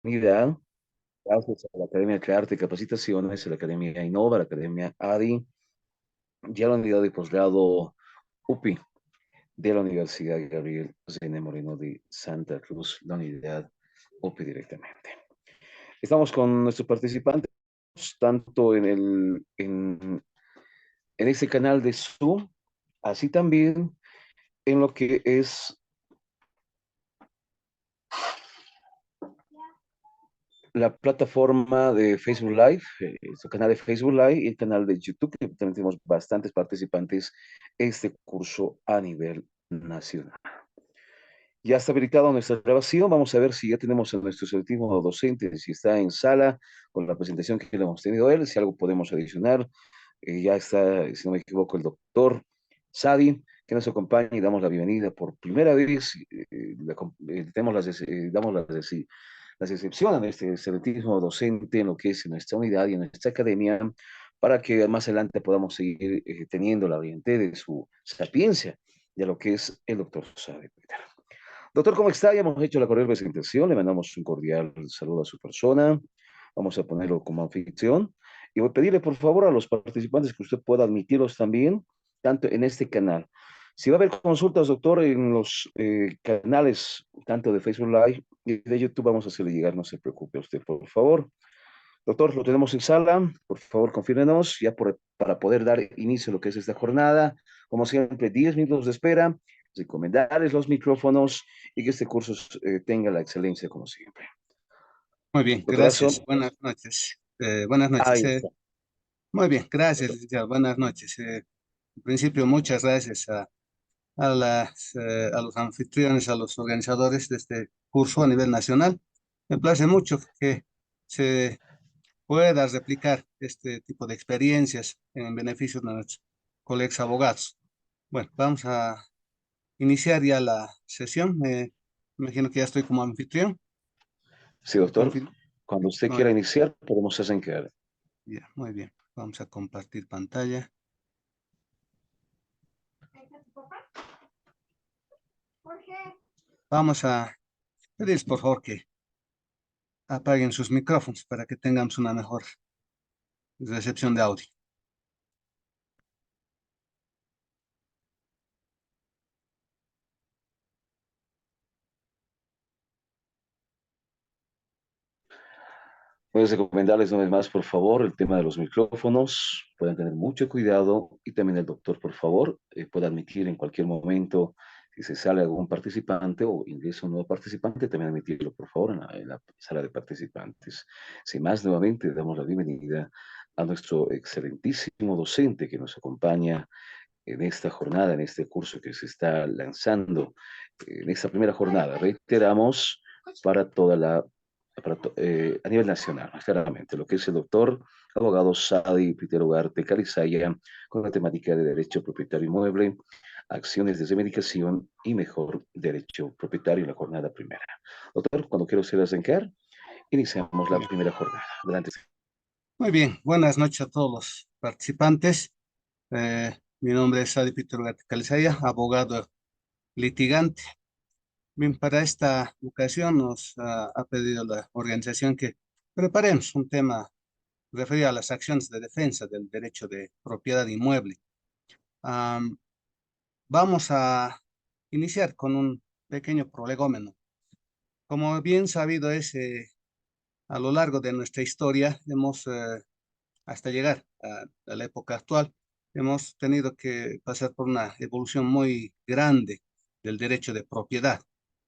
unidad, gracias a la Academia Crearte Capacitaciones, a la Academia Innova, la Academia ADI, y a la unidad de posgrado UPI de la Universidad Gabriel Zene Moreno de Santa Cruz, la unidad UPI directamente. Estamos con nuestros participantes, tanto en este canal de Zoom, así también en lo que es la plataforma de Facebook Live, su canal de Facebook Live y el canal de YouTube, que también tenemos bastantes participantes este curso a nivel nacional. Ya está habilitado nuestra grabación. Vamos a ver si ya tenemos a nuestro selectivo docente, si está en sala con la presentación que le hemos tenido a él, si algo podemos adicionar. Ya está, si no me equivoco, el doctor Sadi, que nos acompaña y damos la bienvenida por primera vez. Tenemos damos las excepciones de este selectivo docente en lo que es en nuestra unidad y en nuestra academia, para que más adelante podamos seguir teniendo la oriente de su sapiencia de lo que es el doctor Sadi. Doctor, ¿cómo está? Ya hemos hecho la cordial presentación, le mandamos un cordial saludo a su persona, vamos a ponerlo como anfitrión y voy a pedirle por favor a los participantes que usted pueda admitirlos también, tanto en este canal. Si va a haber consultas, doctor, en los canales, tanto de Facebook Live y de YouTube, vamos a hacerle llegar, no se preocupe usted, por favor. Doctor, lo tenemos en sala, por favor, confírmenos, para poder dar inicio a lo que es esta jornada. Como siempre, 10 minutos de espera, recomendarles los micrófonos y que este curso tenga la excelencia como siempre. Muy bien, Doctorazo, gracias. Buenas noches. Buenas noches. ahí está. Muy bien, gracias, licenciado. Buenas noches. En principio, muchas gracias a los anfitriones, a los organizadores de este curso a nivel nacional. Me place mucho que se pueda replicar este tipo de experiencias en beneficio de nuestros colegas abogados. Bueno, vamos a iniciar ya la sesión. Me imagino que ya estoy como anfitrión. Sí, doctor, Confirmo. cuando usted Muy quiera bien, iniciar, podemos arrancar. ya, muy bien. Vamos a compartir pantalla. Vamos a pedirles, por favor, que apaguen sus micrófonos para que tengamos una mejor recepción de audio. Puedes recomendarles una vez más, por favor, el tema de los micrófonos. Pueden tener mucho cuidado y también el doctor, por favor, puede admitir en cualquier momento si se sale algún participante o ingresa un nuevo participante, también admitirlo, por favor, en la sala de participantes. Sin más, nuevamente damos la bienvenida a nuestro excelentísimo docente que nos acompaña en esta jornada, en este curso que se está lanzando, en esta primera jornada. Reiteramos para toda la a nivel nacional, claramente, lo que es el doctor abogado Sadi Peter Ugarte Calizaya, con la temática de derecho propietario inmueble, acciones de remediación y mejor derecho propietario en la jornada primera. Doctor, cuando quiero usted arrancar, iniciamos la primera jornada. Adelante. Muy bien, buenas noches a todos los participantes. Mi nombre es Adi Peter Calizaya, abogado litigante. Bien, para esta ocasión nos ha pedido la organización que preparemos un tema referido a las acciones de defensa del derecho de propiedad inmueble. Am, Vamos a iniciar con un pequeño prolegómeno. Como bien sabido es, a lo largo de nuestra historia, hasta llegar a la época actual, hemos tenido que pasar por una evolución muy grande del derecho de propiedad.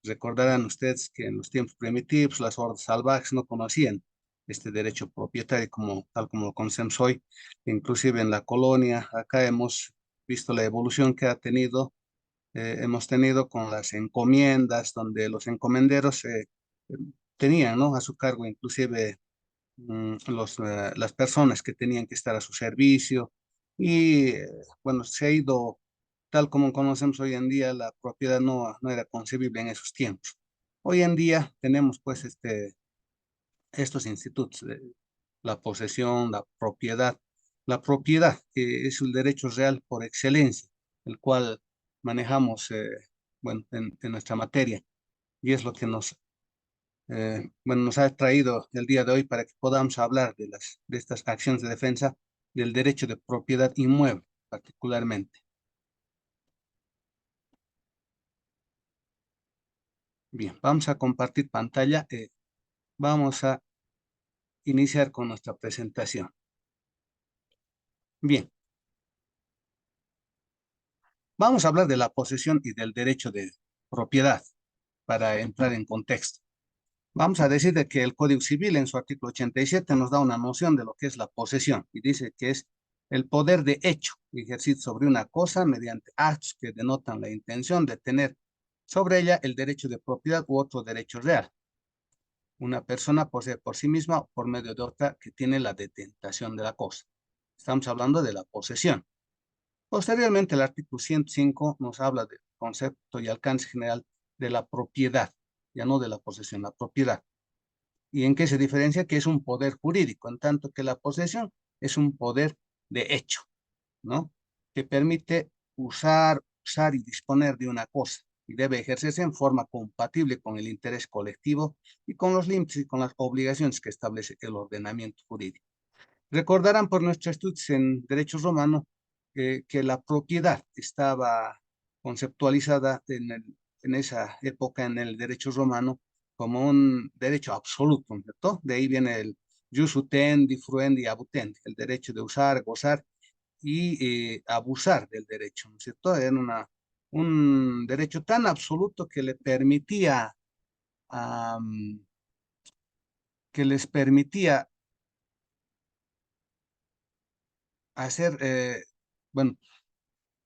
Recordarán ustedes que en los tiempos primitivos las hordas salvajes no conocían este derecho propietario tal como lo conocemos hoy. Inclusive en la colonia, acá hemos visto la evolución que ha tenido, hemos tenido con las encomiendas, donde los encomenderos tenían, ¿no?, a su cargo inclusive las personas que tenían que estar a su servicio y bueno, se ha ido tal como conocemos hoy en día, la propiedad no era concebible en esos tiempos. Hoy en día tenemos pues estos institutos, la posesión, la propiedad que es el derecho real por excelencia, el cual manejamos bueno, en nuestra materia y es lo que nos bueno, nos ha traído el día de hoy para que podamos hablar de estas acciones de defensa del derecho de propiedad inmueble, particularmente. Bien, vamos a compartir pantalla. Vamos a iniciar con nuestra presentación. Bien, vamos a hablar de la posesión y del derecho de propiedad para entrar en contexto. Vamos a decir de que el Código Civil en su artículo 87 nos da una noción de lo que es la posesión y dice que es el poder de hecho ejercido sobre una cosa mediante actos que denotan la intención de tener sobre ella el derecho de propiedad u otro derecho real. Una persona posee por sí misma o por medio de otra que tiene la detentación de la cosa. Estamos hablando de la posesión. Posteriormente, el artículo 105 nos habla del concepto y alcance general de la propiedad, ya no de la posesión, la propiedad. ¿Y en qué se diferencia? Que es un poder jurídico, en tanto que la posesión es un poder de hecho, ¿no? Que permite usar y disponer de una cosa y debe ejercerse en forma compatible con el interés colectivo y con los límites y con las obligaciones que establece el ordenamiento jurídico. Recordarán por nuestros estudios en derechos romanos que la propiedad estaba conceptualizada en esa época en el derecho romano como un derecho absoluto, ¿no es cierto? De ahí viene el jus utendi, fruendi, abutendi, el derecho de usar, gozar y abusar del derecho, ¿no es cierto? Era un derecho tan absoluto que le permitía, que les permitía hacer, bueno,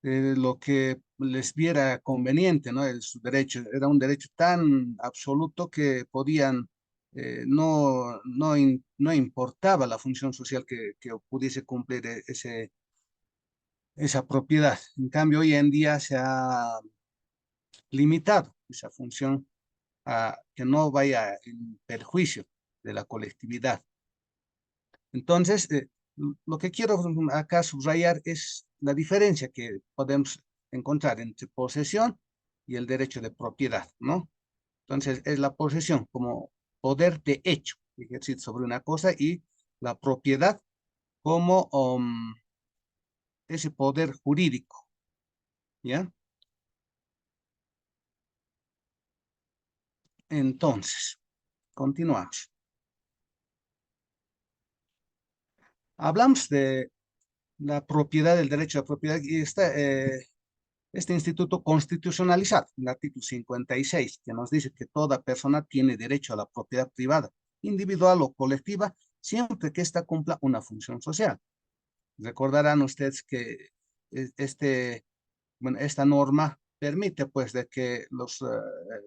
lo que les viera conveniente, ¿no? Su derecho era un derecho tan absoluto que podían, no importaba la función social que pudiese cumplir esa propiedad. En cambio, hoy en día se ha limitado esa función a que no vaya en perjuicio de la colectividad. Entonces, lo que quiero acá subrayar es la diferencia que podemos encontrar entre posesión y el derecho de propiedad, ¿no? Entonces, es la posesión como poder de hecho, ejercicio sobre una cosa, y la propiedad como ese poder jurídico, ¿ya? Entonces, continuamos. Hablamos de la propiedad, del derecho de propiedad, y este instituto constitucionalizado, el artículo 56, que nos dice que toda persona tiene derecho a la propiedad privada, individual o colectiva, siempre que ésta cumpla una función social. Recordarán ustedes que bueno, esta norma permite pues de que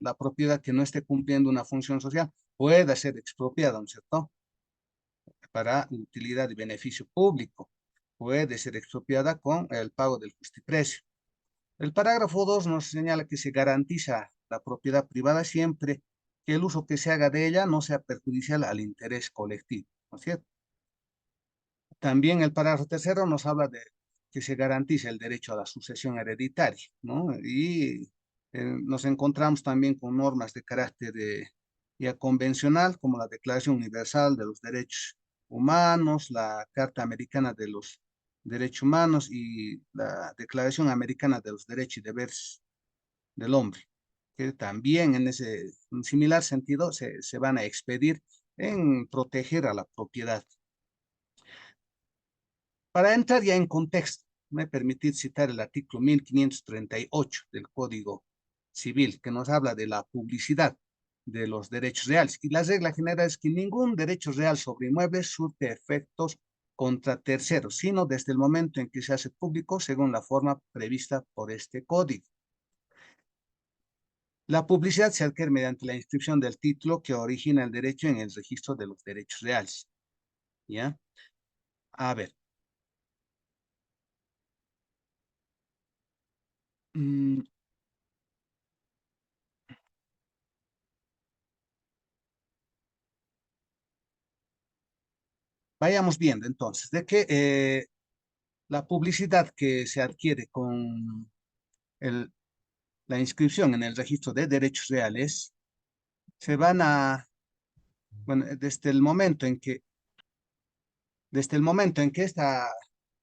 la propiedad que no esté cumpliendo una función social pueda ser expropiada, ¿no es cierto? Para utilidad y beneficio público. Puede ser expropiada con el pago del justiprecio. El parágrafo 2 nos señala que se garantiza la propiedad privada siempre que el uso que se haga de ella no sea perjudicial al interés colectivo, ¿no es cierto? También el parágrafo tercero nos habla de que se garantice el derecho a la sucesión hereditaria, ¿no? Y nos encontramos también con normas de carácter ya convencional, como la Declaración Universal de los Derechos Humanos, la Carta Americana de los Derechos Humanos y la Declaración Americana de los Derechos y Deberes del Hombre, que también en ese un similar sentido se van a expedir en proteger a la propiedad. Para entrar ya en contexto, me permitid citar el artículo 1538 del Código Civil, que nos habla de la publicidad de los derechos reales. Y la regla general es que ningún derecho real sobre inmuebles surte efectos contra terceros, sino desde el momento en que se hace público según la forma prevista por este código. La publicidad se adquiere mediante la inscripción del título que origina el derecho en el registro de los derechos reales. ¿Ya? A ver. Mm, vayamos viendo entonces, de que la publicidad que se adquiere con el, la inscripción en el registro de derechos reales se van a Bueno, desde el momento en que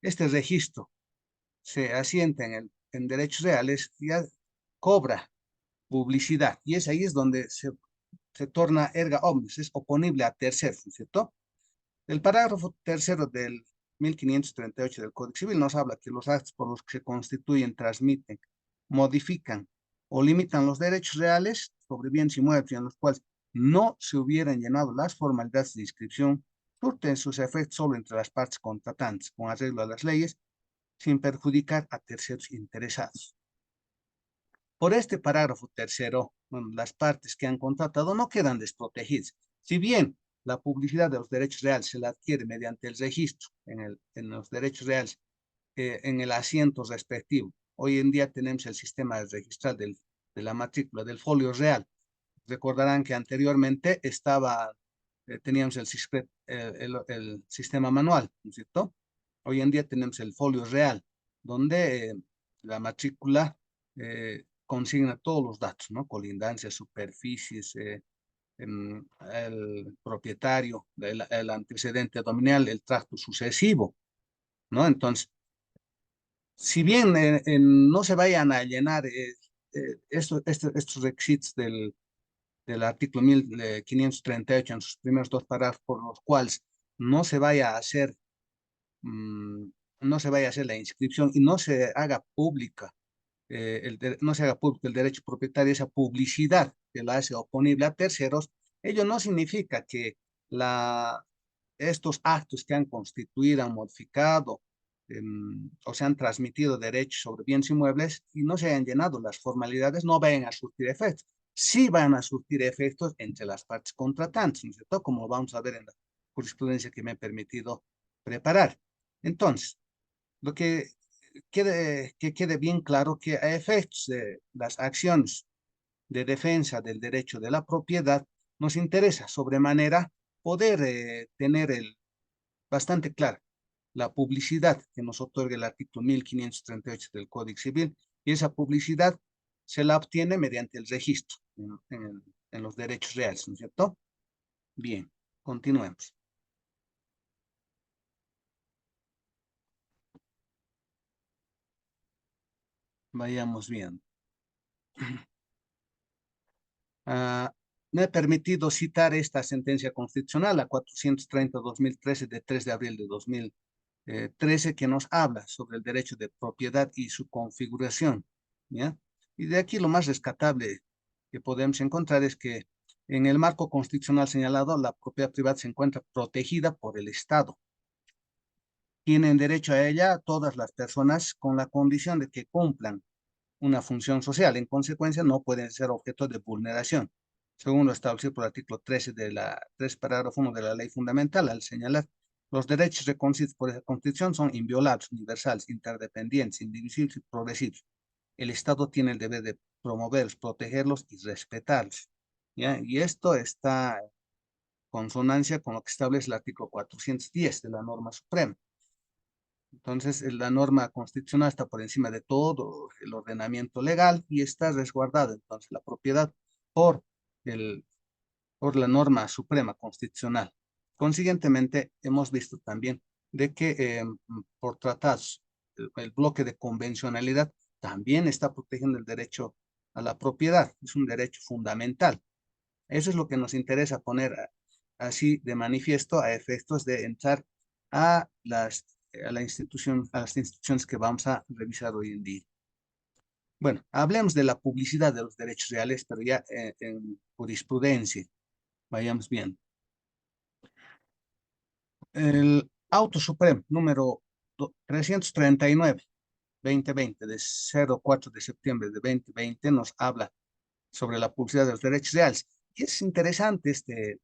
este registro se asienta en derechos reales, ya cobra publicidad. Y ahí es donde se torna erga omnes, es oponible a terceros, ¿no es cierto? El parágrafo tercero del 1538 del Código Civil nos habla que los actos por los que se constituyen, transmiten, modifican o limitan los derechos reales sobre bienes y muebles en los cuales no se hubieran llenado las formalidades de inscripción, surten sus efectos solo entre las partes contratantes, con arreglo a las leyes, sin perjudicar a terceros interesados. Por este parágrafo tercero, bueno, las partes que han contratado no quedan desprotegidas. Si bien la publicidad de los derechos reales se la adquiere mediante el registro en los derechos reales, en el asiento respectivo. Hoy en día tenemos el sistema registral de la matrícula, del folio real. Recordarán que anteriormente teníamos el sistema manual, ¿no es cierto? Hoy en día tenemos el folio real, donde la matrícula consigna todos los datos, ¿no? Colindancias, superficies, el propietario, el antecedente dominial, el tracto sucesivo, ¿no? Entonces, si bien no se vayan a llenar estos requisitos del artículo 1538 en sus primeros dos párrafos, por los cuales no se vaya a hacer, mm, no se vaya a hacer la inscripción y no se haga pública, no se haga público el derecho propietario, esa publicidad que la hace oponible a terceros, ello no significa que la, estos actos que han constituido, han modificado o se han transmitido derechos sobre bienes inmuebles y no se hayan llenado las formalidades, no vayan a surtir efectos. Sí van a surtir efectos entre las partes contratantes, ¿no es cierto? Como vamos a ver en la jurisprudencia que me he permitido preparar. Entonces, lo que quede bien claro que a efectos de las acciones de defensa del derecho de la propiedad, nos interesa sobremanera poder tener bastante claro la publicidad que nos otorga el artículo 1538 del Código Civil, y esa publicidad se la obtiene mediante el registro en los derechos reales, ¿no es cierto? Bien, continuemos. Vayamos bien. Ah, me he permitido citar esta sentencia constitucional, la 430-2013, de 3 de abril de 2013, que nos habla sobre el derecho de propiedad y su configuración, ¿ya? Y de aquí lo más rescatable que podemos encontrar es que en el marco constitucional señalado, la propiedad privada se encuentra protegida por el Estado. Tienen derecho a ella todas las personas con la condición de que cumplan una función social. En consecuencia, no pueden ser objeto de vulneración, según lo establecido por el artículo 13 de la 3, parágrafo 1 de la Ley Fundamental, al señalar los derechos reconocidos por esa Constitución son inviolables, universales, interdependientes, indivisibles y progresivos. El Estado tiene el deber de promoverlos, protegerlos y respetarlos, ¿ya? Y esto está en consonancia con lo que establece el artículo 410 de la norma suprema. Entonces, la norma constitucional está por encima de todo el ordenamiento legal y está resguardada, entonces, la propiedad por, el, por la norma suprema constitucional. Consiguientemente, hemos visto también de que por tratados, el bloque de convencionalidad también está protegiendo el derecho a la propiedad, es un derecho fundamental. Eso es lo que nos interesa poner así de manifiesto a efectos de entrar a a las instituciones que vamos a revisar hoy en día. Bueno, hablemos de la publicidad de los derechos reales, pero ya en jurisprudencia. Vayamos bien. El Auto Supremo número 339, 2020, de 04 de septiembre de 2020, nos habla sobre la publicidad de los derechos reales. Y es interesante este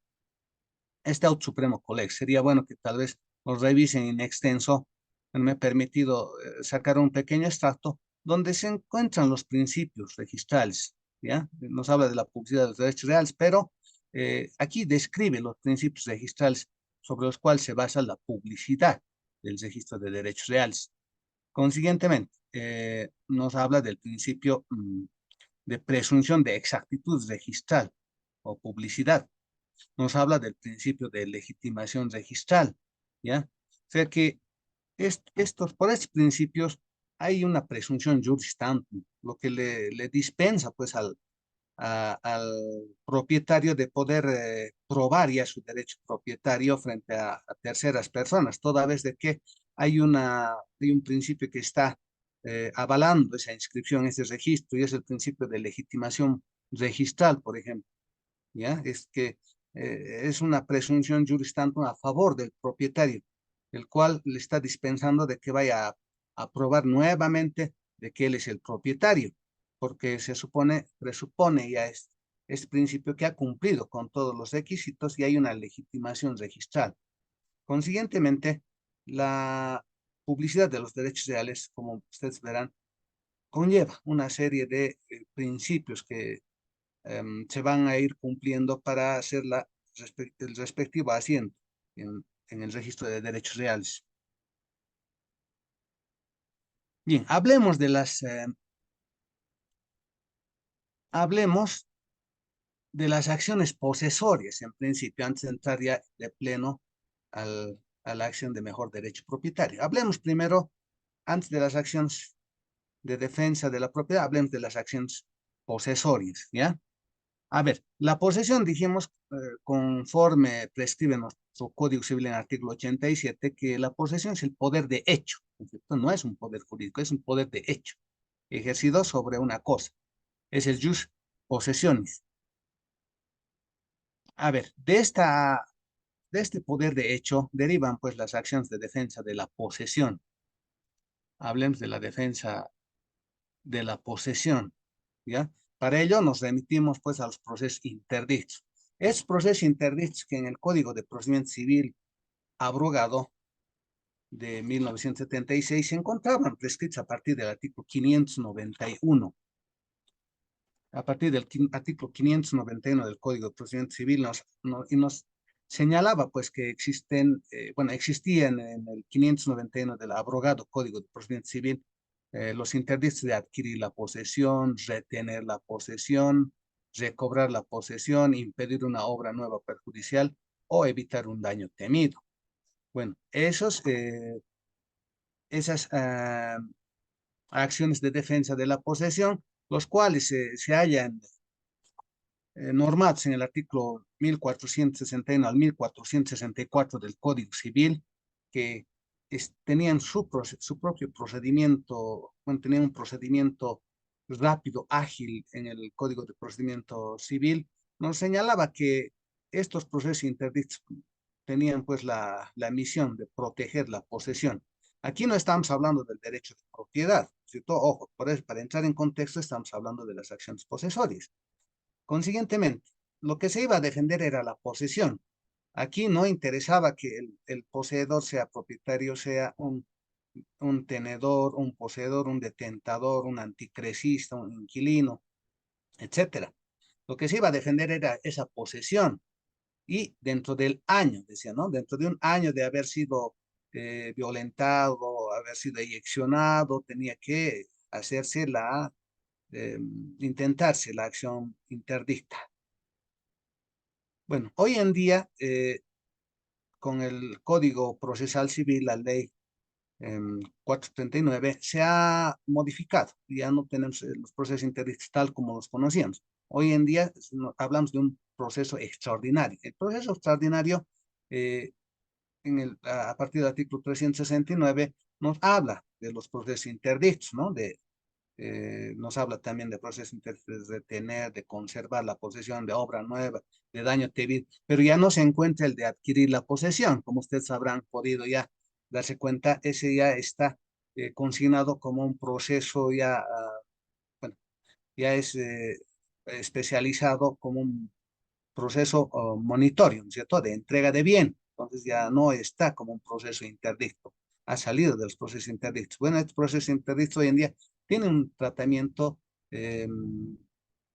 Auto Supremo Coleg. Sería bueno que tal vez lo revisen en extenso. Me he permitido sacar un pequeño extracto donde se encuentran los principios registrales, ¿ya? Nos habla de la publicidad de los derechos reales, pero aquí describe los principios registrales sobre los cuales se basa la publicidad del registro de derechos reales. Consiguientemente, nos habla del principio de presunción de exactitud registral o publicidad. nos habla del principio de legitimación registral, ¿ya? O sea que por estos principios hay una presunción juris tantum, lo que le dispensa pues al propietario de poder probar ya su derecho propietario frente a terceras personas, toda vez de que hay un principio que está avalando esa inscripción, ese registro, y es el principio de legitimación registral, por ejemplo, ¿ya? Es que es una presunción juris tantum a favor del propietario, el cual le está dispensando de que vaya a probar nuevamente de que él es el propietario, porque presupone ya este principio que ha cumplido con todos los requisitos y hay una legitimación registral. Consiguientemente, la publicidad de los derechos reales, como ustedes verán, conlleva una serie de principios que se van a ir cumpliendo para hacer el respectivo asiento en el registro de derechos reales. Bien, hablemos de las acciones posesorias, en principio, antes de entrar ya de pleno a la acción de mejor derecho propietario. Hablemos primero, antes de las acciones de defensa de la propiedad, hablemos de las acciones posesorias, ¿ya? A ver, la posesión, dijimos, conforme prescribe nuestro Código Civil en el artículo 87, que la posesión es el poder de hecho, ¿no es cierto? No es un poder jurídico, es un poder de hecho, ejercido sobre una cosa. Es el jus possessionis. A ver, de este poder de hecho derivan pues las acciones de defensa de la posesión. Hablemos de la defensa de la posesión, ¿ya? Para ello nos remitimos pues a los procesos interdictos. Estos procesos interdictos que en el Código de Procedimiento Civil abrogado de 1976 se encontraban prescritos a partir del artículo 591. A partir del artículo 591 del Código de Procedimiento Civil nos señalaba pues que existían en el 591 del abrogado Código de Procedimiento Civil los interdictos de adquirir la posesión, retener la posesión, recobrar la posesión, impedir una obra nueva perjudicial o evitar un daño temido. Bueno, esas acciones de defensa de la posesión, los cuales se hallan normados en el artículo 1461 al 1464 del Código Civil, que tenían su propio procedimiento, bueno, tenían un procedimiento rápido, ágil en el Código de Procedimiento Civil, nos señalaba que estos procesos interdictos tenían pues la misión de proteger la posesión. Aquí no estamos hablando del derecho de propiedad, ¿cierto? Ojo, por eso, para entrar en contexto estamos hablando de las acciones posesorias. Consiguientemente, lo que se iba a defender era la posesión. Aquí no interesaba que el poseedor sea propietario, sea un tenedor, un poseedor, un detentador, un anticresista, un inquilino, etcétera. Lo que se iba a defender era esa posesión. Y dentro del año, decía, ¿no? Dentro de un año de haber sido violentado, haber sido eyeccionado, tenía que hacerse eh, intentarse la acción interdicta. Bueno, hoy en día, con el Código Procesal Civil, la ley 439, se ha modificado. Ya no tenemos los procesos interdictos tal como los conocíamos. Hoy en día hablamos de un proceso extraordinario. El proceso extraordinario, eh, a partir del artículo 369, nos habla de los procesos interdictos, ¿no? Nos habla también de procesos interdictos de retener, de conservar la posesión, de obra nueva, de daño temido, pero ya no se encuentra el de adquirir la posesión. Como ustedes habrán podido ya darse cuenta, ese ya está consignado como un proceso ya, bueno, ya es especializado como un proceso monitorio, ¿no es cierto?, de entrega de bien. Entonces ya no está como un proceso interdicto, ha salido de los procesos interdictos. Bueno, estos procesos interdictos hoy en día tienen un tratamiento eh,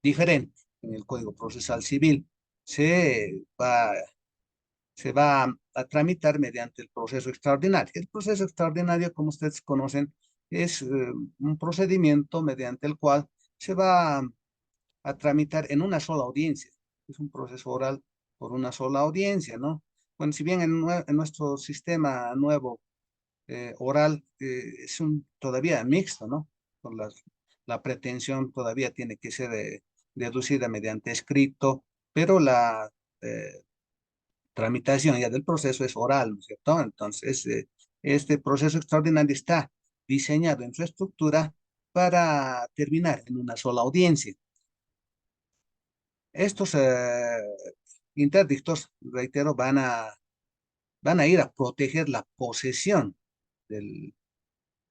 diferente en el Código Procesal Civil. Se va, se va a tramitar mediante el proceso extraordinario. El proceso extraordinario, como ustedes conocen, es un procedimiento mediante el cual se va a tramitar en una sola audiencia. Es un proceso oral por una sola audiencia, ¿no? Bueno, si bien en nuestro sistema nuevo oral es todavía mixto, ¿no? Por la pretensión todavía tiene que ser deducida mediante escrito, pero la tramitación ya del proceso es oral, ¿no es cierto? Entonces, este proceso extraordinario está diseñado en su estructura para terminar en una sola audiencia. Estos interdictos, reitero, van a ir a proteger la posesión del,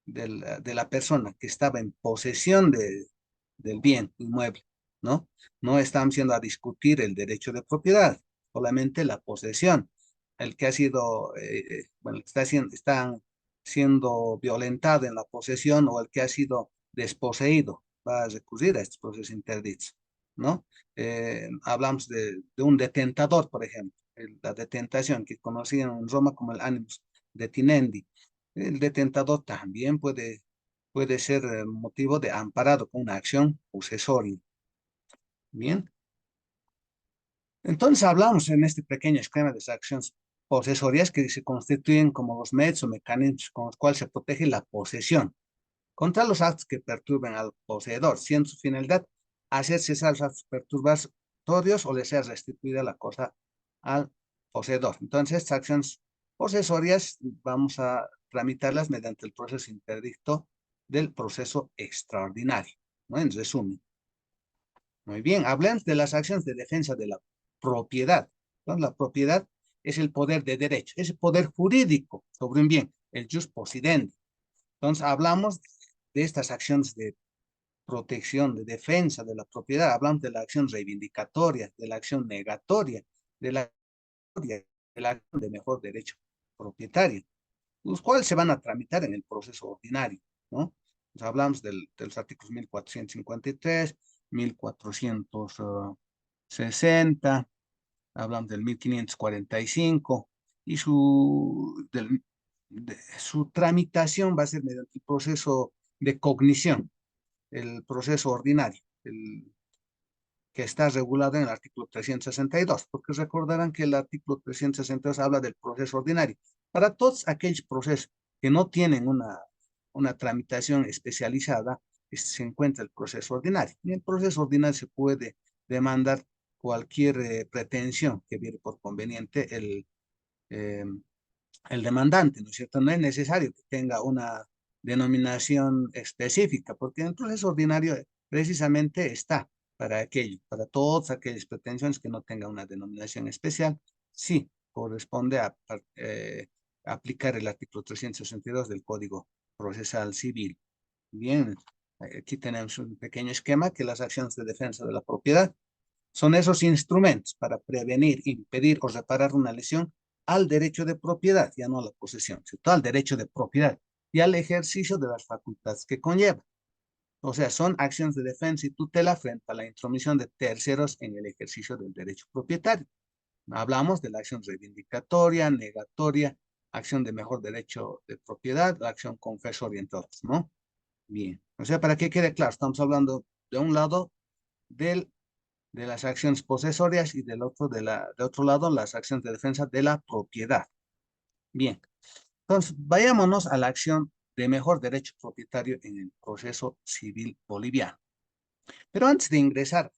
de la persona que estaba en posesión del bien inmueble, ¿no? No estamos yendo a discutir el derecho de propiedad, solamente la posesión. El que ha sido, bueno, están siendo violentado en la posesión o el que ha sido desposeído va a recurrir a estos procesos interdictos, ¿no? Hablamos de un detentador, por ejemplo, la detentación que conocían en Roma como el animus detinendi. El detentador también puede ser motivo de amparado con una acción posesoria. Bien, entonces hablamos en este pequeño esquema de las acciones posesorias que se constituyen como los medios o mecanismos con los cuales se protege la posesión contra los actos que perturben al poseedor, siendo su finalidad hacer cesar los actos perturbatorios o le sea restituida la cosa al poseedor. Entonces, estas acciones posesorias vamos a tramitarlas mediante el proceso interdicto del proceso extraordinario, ¿no? En resumen. Muy bien, hablemos de las acciones de defensa de la propiedad, ¿no? La propiedad es el poder de derecho, es el poder jurídico sobre un bien, el jus possidendi. Entonces, hablamos de estas acciones de protección, de defensa de la propiedad, hablamos de la acción reivindicatoria, de la acción negatoria, de la acción de mejor derecho propietario, los cuales se van a tramitar en el proceso ordinario, ¿no? Entonces, hablamos de los artículos 1453, 1460, hablamos del 1545, y su tramitación va a ser mediante el proceso de cognición, el proceso ordinario, que está regulado en el artículo 362, porque recordarán que el artículo 362 habla del proceso ordinario. Para todos aquellos procesos que no tienen una tramitación especializada, se encuentra el proceso ordinario. En el proceso ordinario se puede demandar cualquier pretensión que viene por conveniente eh, el demandante, ¿no es cierto? No es necesario que tenga una denominación específica, porque en el proceso ordinario precisamente está para aquello, para todas aquellas pretensiones que no tengan una denominación especial, sí corresponde a aplicar el artículo 362 del Código Procesal Civil. Bien, aquí tenemos un pequeño esquema que las acciones de defensa de la propiedad son esos instrumentos para prevenir, impedir o reparar una lesión al derecho de propiedad, ya no a la posesión, sino al derecho de propiedad y al ejercicio de las facultades que conlleva. O sea, son acciones de defensa y tutela frente a la intromisión de terceros en el ejercicio del derecho propietario. Hablamos de la acción reivindicatoria, negatoria, acción de mejor derecho de propiedad, la acción confesoria, entre otros, ¿no? Bien. O sea, para que quede claro, estamos hablando de un lado del de las acciones posesorias y de otro lado las acciones de defensa de la propiedad. Bien, entonces vayámonos a la acción de mejor derecho propietario en el proceso civil boliviano. Pero antes de ingresar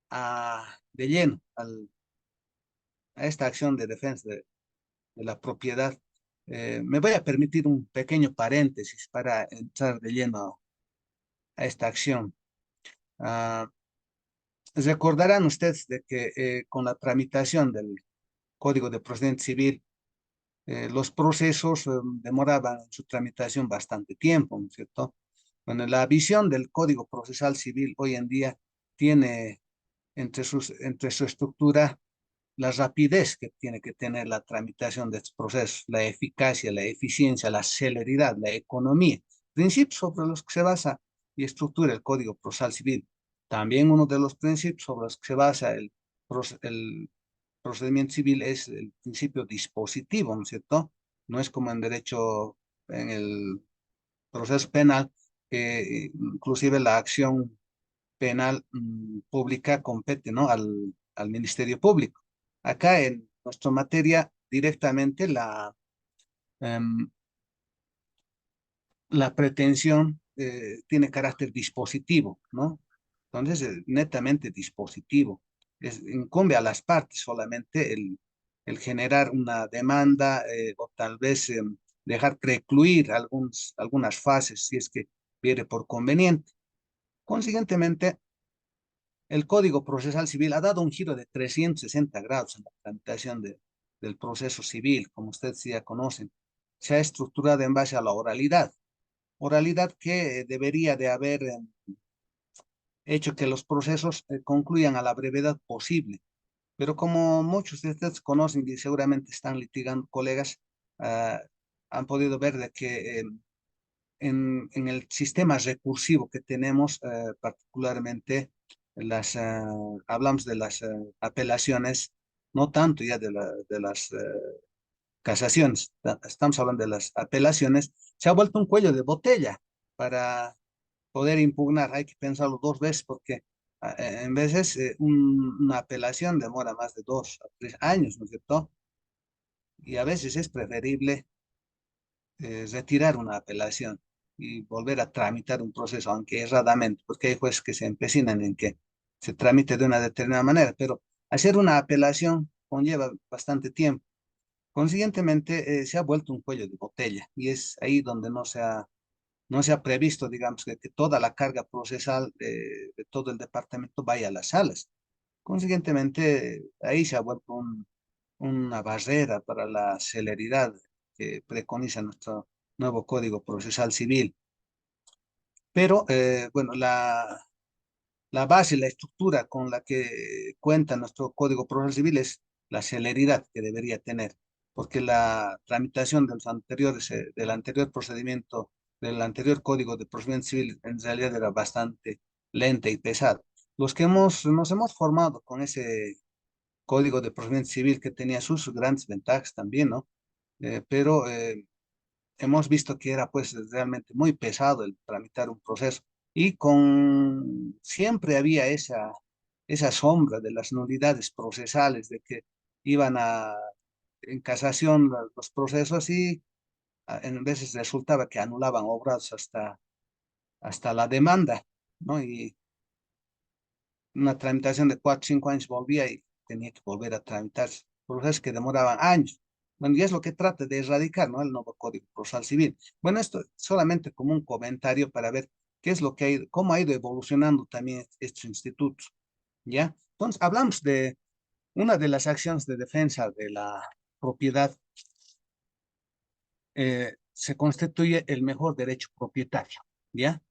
de lleno a esta acción de defensa de la propiedad, me voy a permitir un pequeño paréntesis para entrar de lleno a esta acción. Ah, recordarán ustedes de que con la tramitación del Código de Procedimiento Civil, los procesos demoraban en su tramitación bastante tiempo, ¿no es cierto? Bueno, la visión del Código Procesal Civil hoy en día tiene entre su estructura la rapidez que tiene que tener la tramitación de estos procesos, la eficacia, la eficiencia, la celeridad, la economía, principios sobre los que se basa y estructura el Código Procesal Civil. También uno de los principios sobre los que se basa el procedimiento civil es el principio dispositivo, ¿no es cierto? No es como en derecho, en el proceso penal, que inclusive la acción penal pública compete, ¿no? Al Ministerio Público. Acá en nuestra materia directamente em, la pretensión tiene carácter dispositivo, ¿no? Entonces, netamente dispositivo. Incumbe a las partes solamente el generar una demanda o tal vez dejar precluir algunas fases si es que viene por conveniente. Consiguientemente, el Código Procesal Civil ha dado un giro de 360 grados en la tramitación del proceso civil, como ustedes ya conocen. Se ha estructurado en base a la oralidad que debería de haber hecho que los procesos concluyan a la brevedad posible. Pero como muchos de ustedes conocen y seguramente están litigando, colegas, ah, han podido ver de que en el sistema recursivo que tenemos, particularmente hablamos de las apelaciones, no tanto ya de las casaciones, estamos hablando de las apelaciones, se ha vuelto un cuello de botella para poder impugnar. Hay que pensarlo dos veces porque en veces una apelación demora más de 2 a 3 años, ¿no es cierto? Y a veces es preferible retirar una apelación y volver a tramitar un proceso, aunque erradamente, porque hay jueces que se empecinan en que se tramite de una determinada manera, pero hacer una apelación conlleva bastante tiempo. Consiguientemente, se ha vuelto un cuello de botella y es ahí donde no se ha previsto, digamos, que toda la carga procesal de todo el departamento vaya a las salas. Consiguientemente, ahí se ha vuelto una barrera para la celeridad que preconiza nuestro nuevo Código Procesal Civil. Pero, bueno, la base, la estructura con la que cuenta nuestro Código Procesal Civil es la celeridad que debería tener, porque la tramitación de los anteriores, del anterior procedimiento, del anterior Código de Procedimiento Civil, en realidad era bastante lenta y pesada. Los que nos hemos formado con ese Código de Procedimiento Civil que tenía sus grandes ventajas también, ¿no? Pero hemos visto que era pues realmente muy pesado el tramitar un proceso y siempre había esa sombra de las nulidades procesales, de que iban en casación los procesos y en veces resultaba que anulaban obras hasta la demanda, ¿no? Y una tramitación de 4 o 5 años volvía y tenía que volver a tramitar procesos que demoraban años. Bueno, y es lo que trata de erradicar, ¿no? El nuevo Código Procesal Civil. Bueno, esto solamente como un comentario para ver qué es lo que cómo ha ido evolucionando también estos institutos, ¿ya? Entonces, hablamos de una de las acciones de defensa de la propiedad, se constituye el mejor derecho propietario, ¿ya?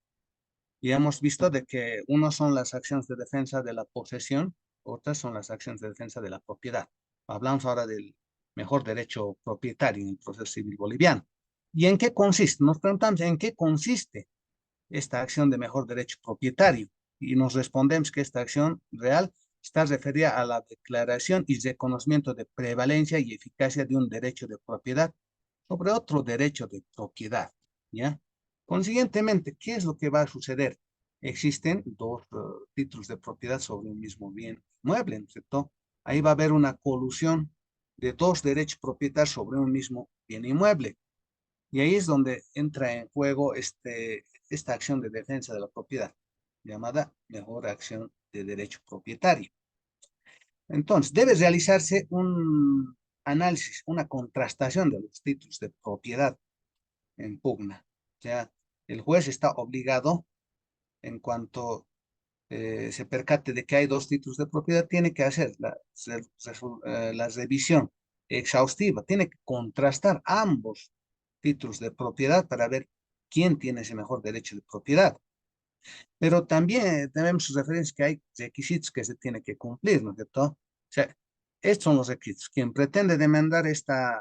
Y hemos visto de que unos son las acciones de defensa de la posesión, otras son las acciones de defensa de la propiedad. Hablamos ahora del mejor derecho propietario en el proceso civil boliviano. ¿Y en qué consiste? Nos preguntamos en qué consiste esta acción de mejor derecho propietario y nos respondemos que esta acción real está referida a la declaración y reconocimiento de prevalencia y eficacia de un derecho de propiedad sobre otro derecho de propiedad, ¿ya? Consiguientemente, ¿qué es lo que va a suceder? Existen dos títulos de propiedad sobre un mismo bien mueble, ¿no es cierto? Ahí va a haber una colusión de dos derechos propietarios sobre un mismo bien inmueble. Y ahí es donde entra en juego esta acción de defensa de la propiedad, llamada mejor acción de derecho propietario. Entonces, debe realizarse un análisis, una contrastación de los títulos de propiedad en pugna. O sea, el juez está obligado, en cuanto se percate de que hay dos títulos de propiedad, tiene que hacer la revisión exhaustiva, tiene que contrastar ambos títulos de propiedad para ver quién tiene ese mejor derecho de propiedad. Pero también tenemos referencias que hay requisitos que se tiene que cumplir, ¿no es cierto? O sea, estos son los requisitos. Quien pretende demandar esta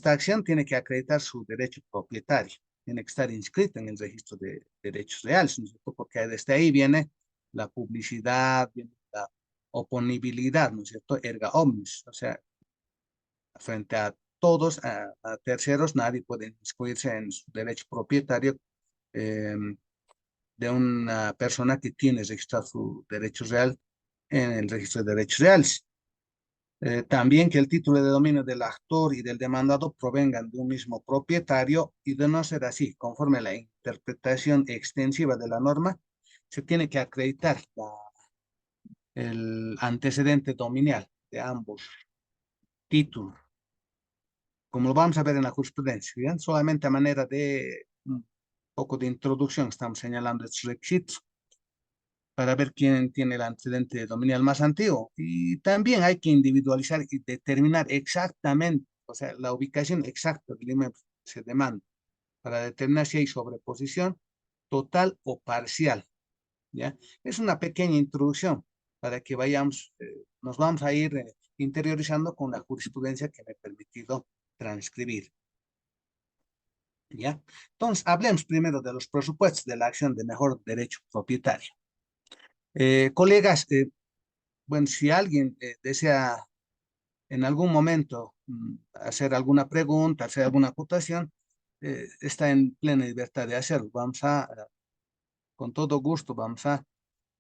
acción tiene que acreditar su derecho propietario, tiene que estar inscrito en el registro de derechos reales, ¿no es cierto? Porque desde ahí viene la publicidad, viene la oponibilidad, ¿no es cierto? Erga omnes, o sea, frente a todos, a terceros, nadie puede inscribirse en su derecho propietario de una persona que tiene registrado su derecho real en el registro de derechos reales. También que el título de dominio del actor y del demandado provengan de un mismo propietario, y de no ser así, conforme a la interpretación extensiva de la norma, se tiene que acreditar el antecedente dominial de ambos títulos, como lo vamos a ver en la jurisprudencia. ¿Bien? Solamente a manera de un poco de introducción estamos señalando estos requisitos para ver quién tiene el antecedente dominial más antiguo. Y también hay que individualizar y determinar exactamente, o sea, la ubicación exacta del inmueble que se demanda para determinar si hay sobreposición total o parcial. ¿Ya? Es una pequeña introducción para que nos vamos a ir interiorizando con la jurisprudencia que me he permitido transcribir. ¿Ya? Entonces, hablemos primero de los presupuestos de la acción de mejor derecho propietario. Colegas, bueno, si alguien desea en algún momento hacer alguna pregunta, hacer alguna acotación, está en plena libertad de hacerlo. Con todo gusto, vamos a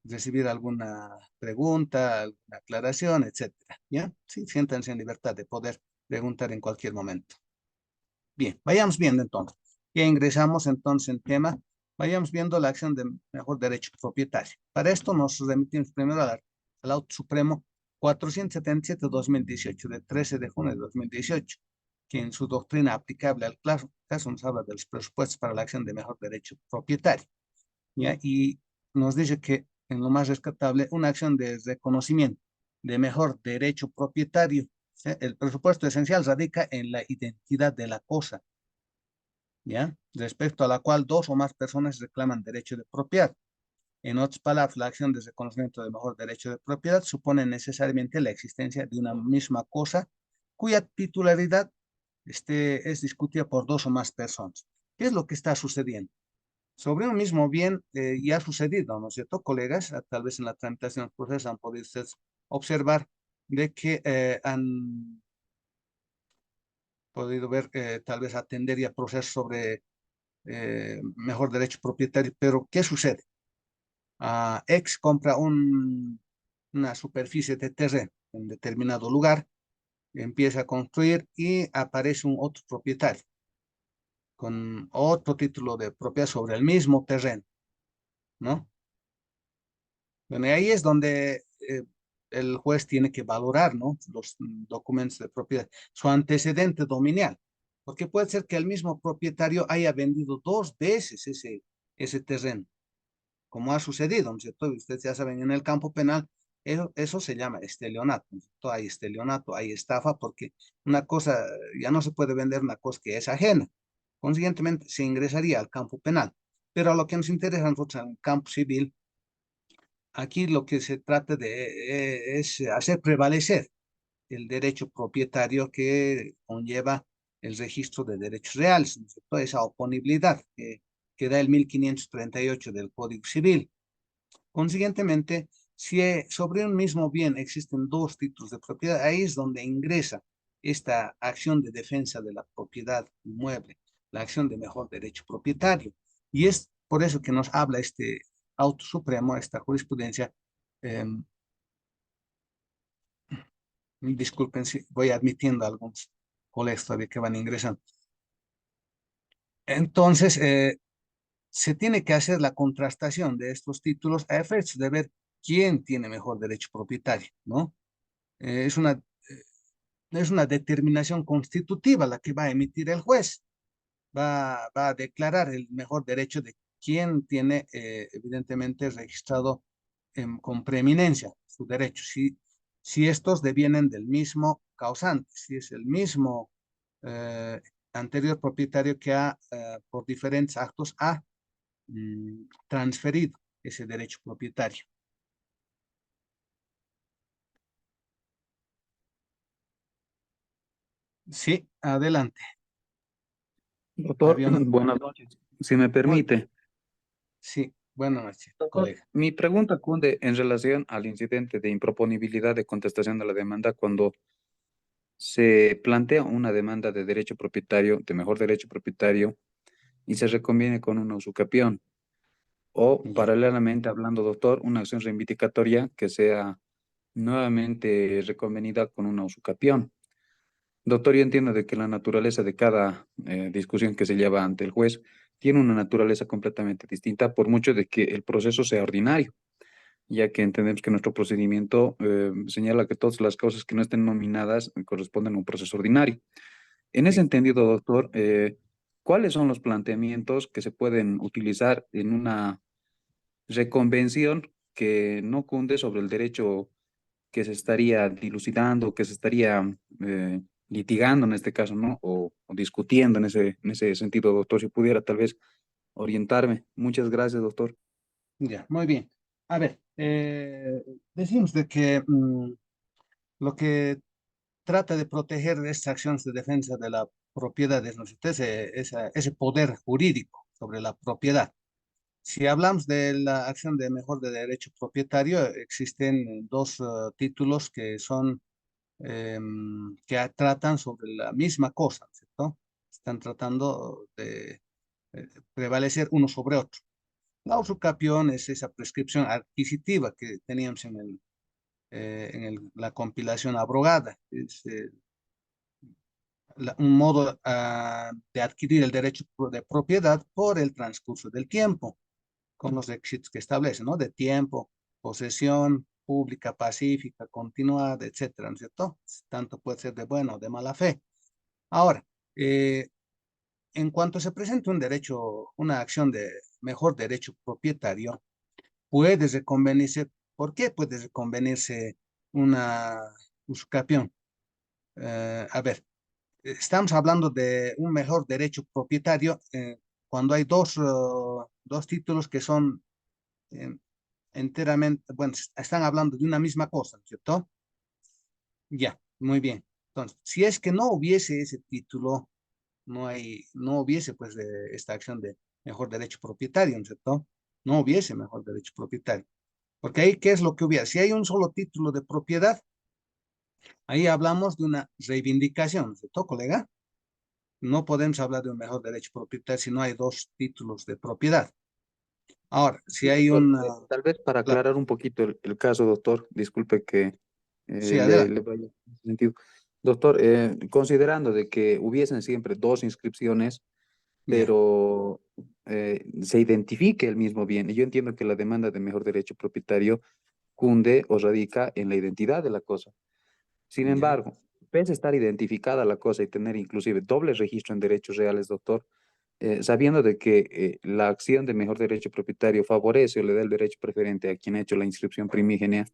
recibir alguna pregunta, alguna aclaración, etcétera. ¿Ya? Sí, siéntanse en libertad de poder preguntar en cualquier momento. Bien, vayamos viendo entonces. Ya ingresamos entonces en tema. Vayamos viendo la acción de mejor derecho propietario. Para esto nos remitimos primero al Auto Supremo 477-2018, de 13 de junio de 2018, que en su doctrina aplicable al caso nos habla de los presupuestos para la acción de mejor derecho propietario. ¿Ya? Y nos dice que en lo más rescatable, una acción de reconocimiento de mejor derecho propietario. ¿Sí? El presupuesto esencial radica en la identidad de la cosa, ¿ya? Respecto a la cual dos o más personas reclaman derecho de propiedad. En otras palabras, la acción de reconocimiento de mejor derecho de propiedad supone necesariamente la existencia de una misma cosa cuya titularidad es discutida por dos o más personas. ¿Qué es lo que está sucediendo? Sobre un mismo bien ya ha sucedido, ¿no es cierto, colegas? Tal vez en la tramitación del proceso han podido ustedes observar de que han podido ver, tal vez atender y a procesos sobre mejor derecho propietario, pero ¿qué sucede? X compra una superficie de terreno en determinado lugar, empieza a construir y aparece un otro propietario con otro título de propiedad sobre el mismo terreno, ¿no? Bueno, y ahí es donde el juez tiene que valorar, ¿no? Los documentos de propiedad, su antecedente dominial, porque puede ser que el mismo propietario haya vendido dos veces ese terreno, como ha sucedido, ¿no es cierto? Ustedes ya saben, en el campo penal, eso se llama estelionato, ¿no es cierto? Hay estelionato, hay estafa, porque una cosa, ya no se puede vender una cosa que es ajena. Consiguientemente, se ingresaría al campo penal. Pero a lo que nos interesa a nosotros en el campo civil, aquí lo que se trata es hacer prevalecer el derecho propietario que conlleva el registro de derechos reales, ¿no es cierto? Esa oponibilidad que da el 1538 del Código Civil. Consiguientemente, si sobre un mismo bien existen dos títulos de propiedad, ahí es donde ingresa esta acción de defensa de la propiedad inmueble, la acción de mejor derecho propietario. Y es por eso que nos habla este Auto Supremo, esta jurisprudencia. eh, Disculpen si voy admitiendo algunos colegas todavía que van ingresando. Entonces, se tiene que hacer la contrastación de estos títulos a efectos de ver quién tiene mejor derecho propietario, ¿no? Eh, es una, es una determinación constitutiva la que va a emitir el juez. Va a declarar el mejor derecho de quién tiene, evidentemente, registrado con preeminencia su derecho. Si estos devienen del mismo causante, si es el mismo eh, anterior propietario que por diferentes actos, ha transferido ese derecho propietario. Sí, adelante. Doctor, Había una... buenas noches. Si me Oh, permite, sí, buenas noches, doctor, colega. mi pregunta cunde en relación al incidente de improponibilidad de contestación de la demanda cuando se plantea una demanda de derecho propietario, de mejor derecho propietario, y se reconviene con una usucapión. O, Ya. paralelamente hablando, doctor, una acción reivindicatoria que sea nuevamente reconvenida con una usucapión. Doctor, yo entiendo de que la naturaleza de cada discusión que se lleva ante el juez tiene una naturaleza completamente distinta, por mucho de que el proceso sea ordinario, ya que entendemos que nuestro procedimiento señala que todas las causas que no estén nominadas corresponden a un proceso ordinario. En ese Sí. entendido, doctor, ¿cuáles son los planteamientos que se pueden utilizar en una reconvención que no cunde sobre el derecho que se estaría dilucidando, que se estaría litigando en este caso, ¿no? O discutiendo en ese sentido, doctor, si pudiera tal vez orientarme. Muchas gracias, doctor. Ya, muy bien. A ver, decimos de que lo que trata de proteger estas acciones de defensa de la propiedad es, ¿no es cierto? Ese poder jurídico sobre la propiedad. Si hablamos de la acción de mejor de derecho propietario, existen dos títulos que son que tratan sobre la misma cosa, ¿cierto? Están tratando de prevalecer uno sobre otro. La usucapión es esa prescripción adquisitiva que teníamos la compilación abrogada. Es un modo de adquirir el derecho de propiedad por el transcurso del tiempo, con los requisitos que establece, ¿no? De tiempo, posesión pública, pacífica, continuada, etcétera, ¿no es cierto? Tanto puede ser de buena o de mala fe. Ahora, en cuanto se presenta un derecho, una acción de mejor derecho propietario, puede reconvenirse. ¿Por qué puede reconvenirse una usucapión? A ver, estamos hablando de un mejor derecho propietario cuando hay dos títulos que son eh, enteramente, bueno, están hablando de una misma cosa, ¿cierto? Ya, muy bien. Entonces, si es que no hubiese ese título, no hubiese pues esta acción de mejor derecho propietario, ¿no es cierto? No hubiese mejor derecho propietario. Porque ahí, ¿qué es lo que hubiera? Si hay un solo título de propiedad, ahí hablamos de una reivindicación, ¿no es cierto, colega? No podemos hablar de un mejor derecho propietario si no hay dos títulos de propiedad. Ahora, si Sí, hay doctor. una... Tal vez para Claro, aclarar un poquito el caso, doctor, disculpe que sí, le adelante. vaya en ese sentido. Doctor, considerando de que hubiesen siempre dos inscripciones, Ya, pero se identifique el mismo bien, y yo entiendo que la demanda de mejor derecho propietario cunde o radica en la identidad de la cosa. Sin ya, embargo, pese a estar identificada la cosa y tener inclusive doble registro en derechos reales, doctor, sabiendo de que la acción de mejor derecho propietario favorece o le da el derecho preferente a quien ha hecho la inscripción primigenia,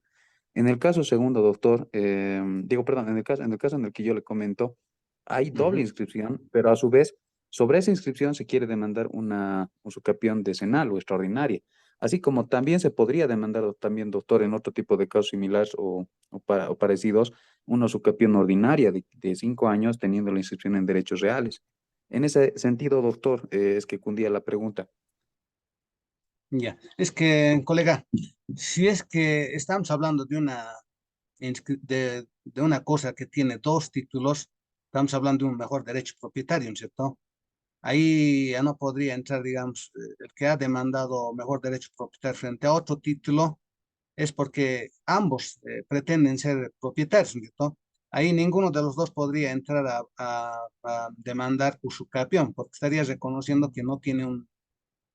en el caso segundo, doctor, digo, perdón, en el caso en el que yo le comento, hay doble ujú, inscripción, pero a su vez, sobre esa inscripción se quiere demandar una usucapión decenal o extraordinaria, así como también se podría demandar también, doctor, en otro tipo de casos similares o parecidos, una usucapión ordinaria de 5 años teniendo la inscripción en derechos reales. En ese sentido, doctor, es que cundía la pregunta. ya. Es que, colega, si es que estamos hablando de de una cosa que tiene dos títulos, estamos hablando de un mejor derecho propietario, ¿no es cierto? Ahí ya no podría entrar, digamos, el que ha demandado mejor derecho propietario frente a otro título, es porque ambos pretenden ser propietarios, ¿no es cierto? Ahí ninguno de los dos podría entrar a demandar usucapión, porque estaría reconociendo que no tiene un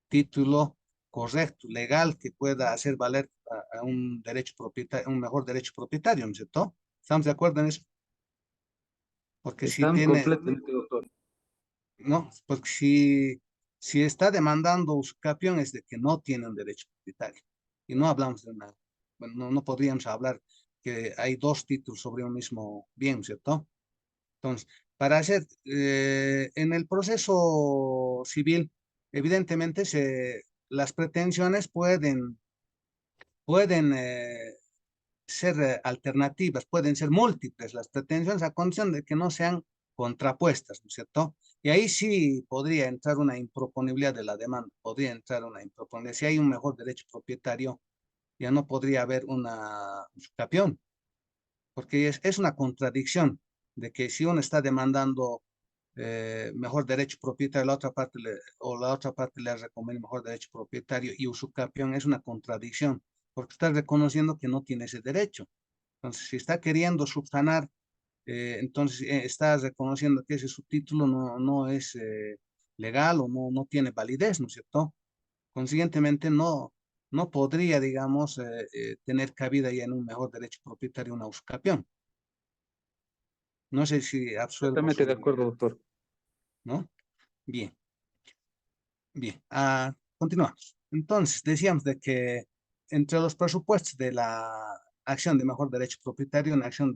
título correcto, legal, que pueda hacer valer a un derecho propietario, un mejor derecho propietario, ¿no es cierto? ¿Estamos de acuerdo en eso? Porque si Estamos tiene, completamente, doctor. ¿no? Porque si está demandando usucapión es de que no tiene un derecho propietario. Y no hablamos de una, bueno, no podríamos hablar que hay dos títulos sobre un mismo bien, ¿cierto? Entonces, para hacer, en el proceso civil, evidentemente las pretensiones pueden ser alternativas, pueden ser múltiples las pretensiones a condición de que no sean contrapuestas, ¿no es cierto? Y ahí sí podría entrar una improponibilidad de la demanda, podría entrar una improponibilidad. Si hay un mejor derecho propietario, ya no podría haber una usucapión, porque es una contradicción de que si uno está demandando mejor derecho propietario, la otra parte le recomienda mejor derecho propietario y usucapión, es una contradicción, porque está reconociendo que no tiene ese derecho. Entonces, si está queriendo subsanar, entonces está reconociendo que ese subtítulo no es legal o no tiene validez, ¿no es cierto? Consiguientemente, no podría, digamos, tener cabida ya en un mejor derecho propietario una usucapión. No sé si absuelvo Totalmente de su, acuerdo, doctor. ¿no? Bien, bien. Continuamos. Entonces, decíamos de que entre los presupuestos de la acción de mejor derecho propietario, una acción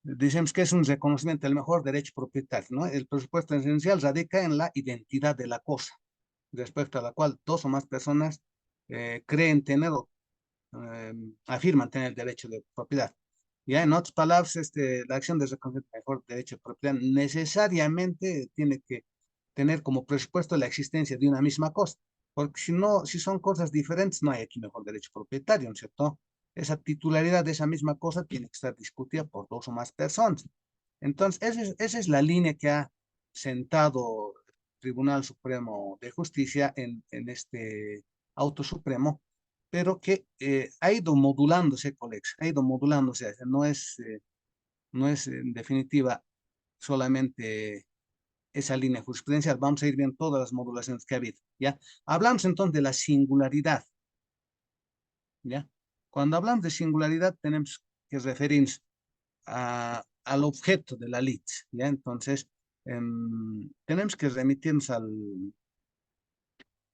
decimos que es un reconocimiento del mejor derecho propietario, ¿no? El presupuesto esencial radica en la identidad de la cosa, respecto a la cual dos o más personas creen tener o afirman tener el derecho de propiedad. Ya, en otras palabras, la acción de reconocimiento del mejor derecho de propiedad necesariamente tiene que tener como presupuesto la existencia de una misma cosa, porque si no, si son cosas diferentes, no hay aquí mejor derecho propietario, ¿no es cierto? Esa titularidad de esa misma cosa tiene que estar discutida por dos o más personas. Entonces, esa es la línea que ha sentado el Tribunal Supremo de Justicia en este auto supremo, pero que ha ido modulándose, colegas, ha ido modulándose, no es en definitiva solamente esa línea jurisprudencial, vamos a ir viendo todas las modulaciones que ha habido, ¿ya? Hablamos entonces de la singularidad, ¿ya? Cuando hablamos de singularidad tenemos que referirnos al objeto de la lid, ¿ya? Entonces, tenemos que remitirnos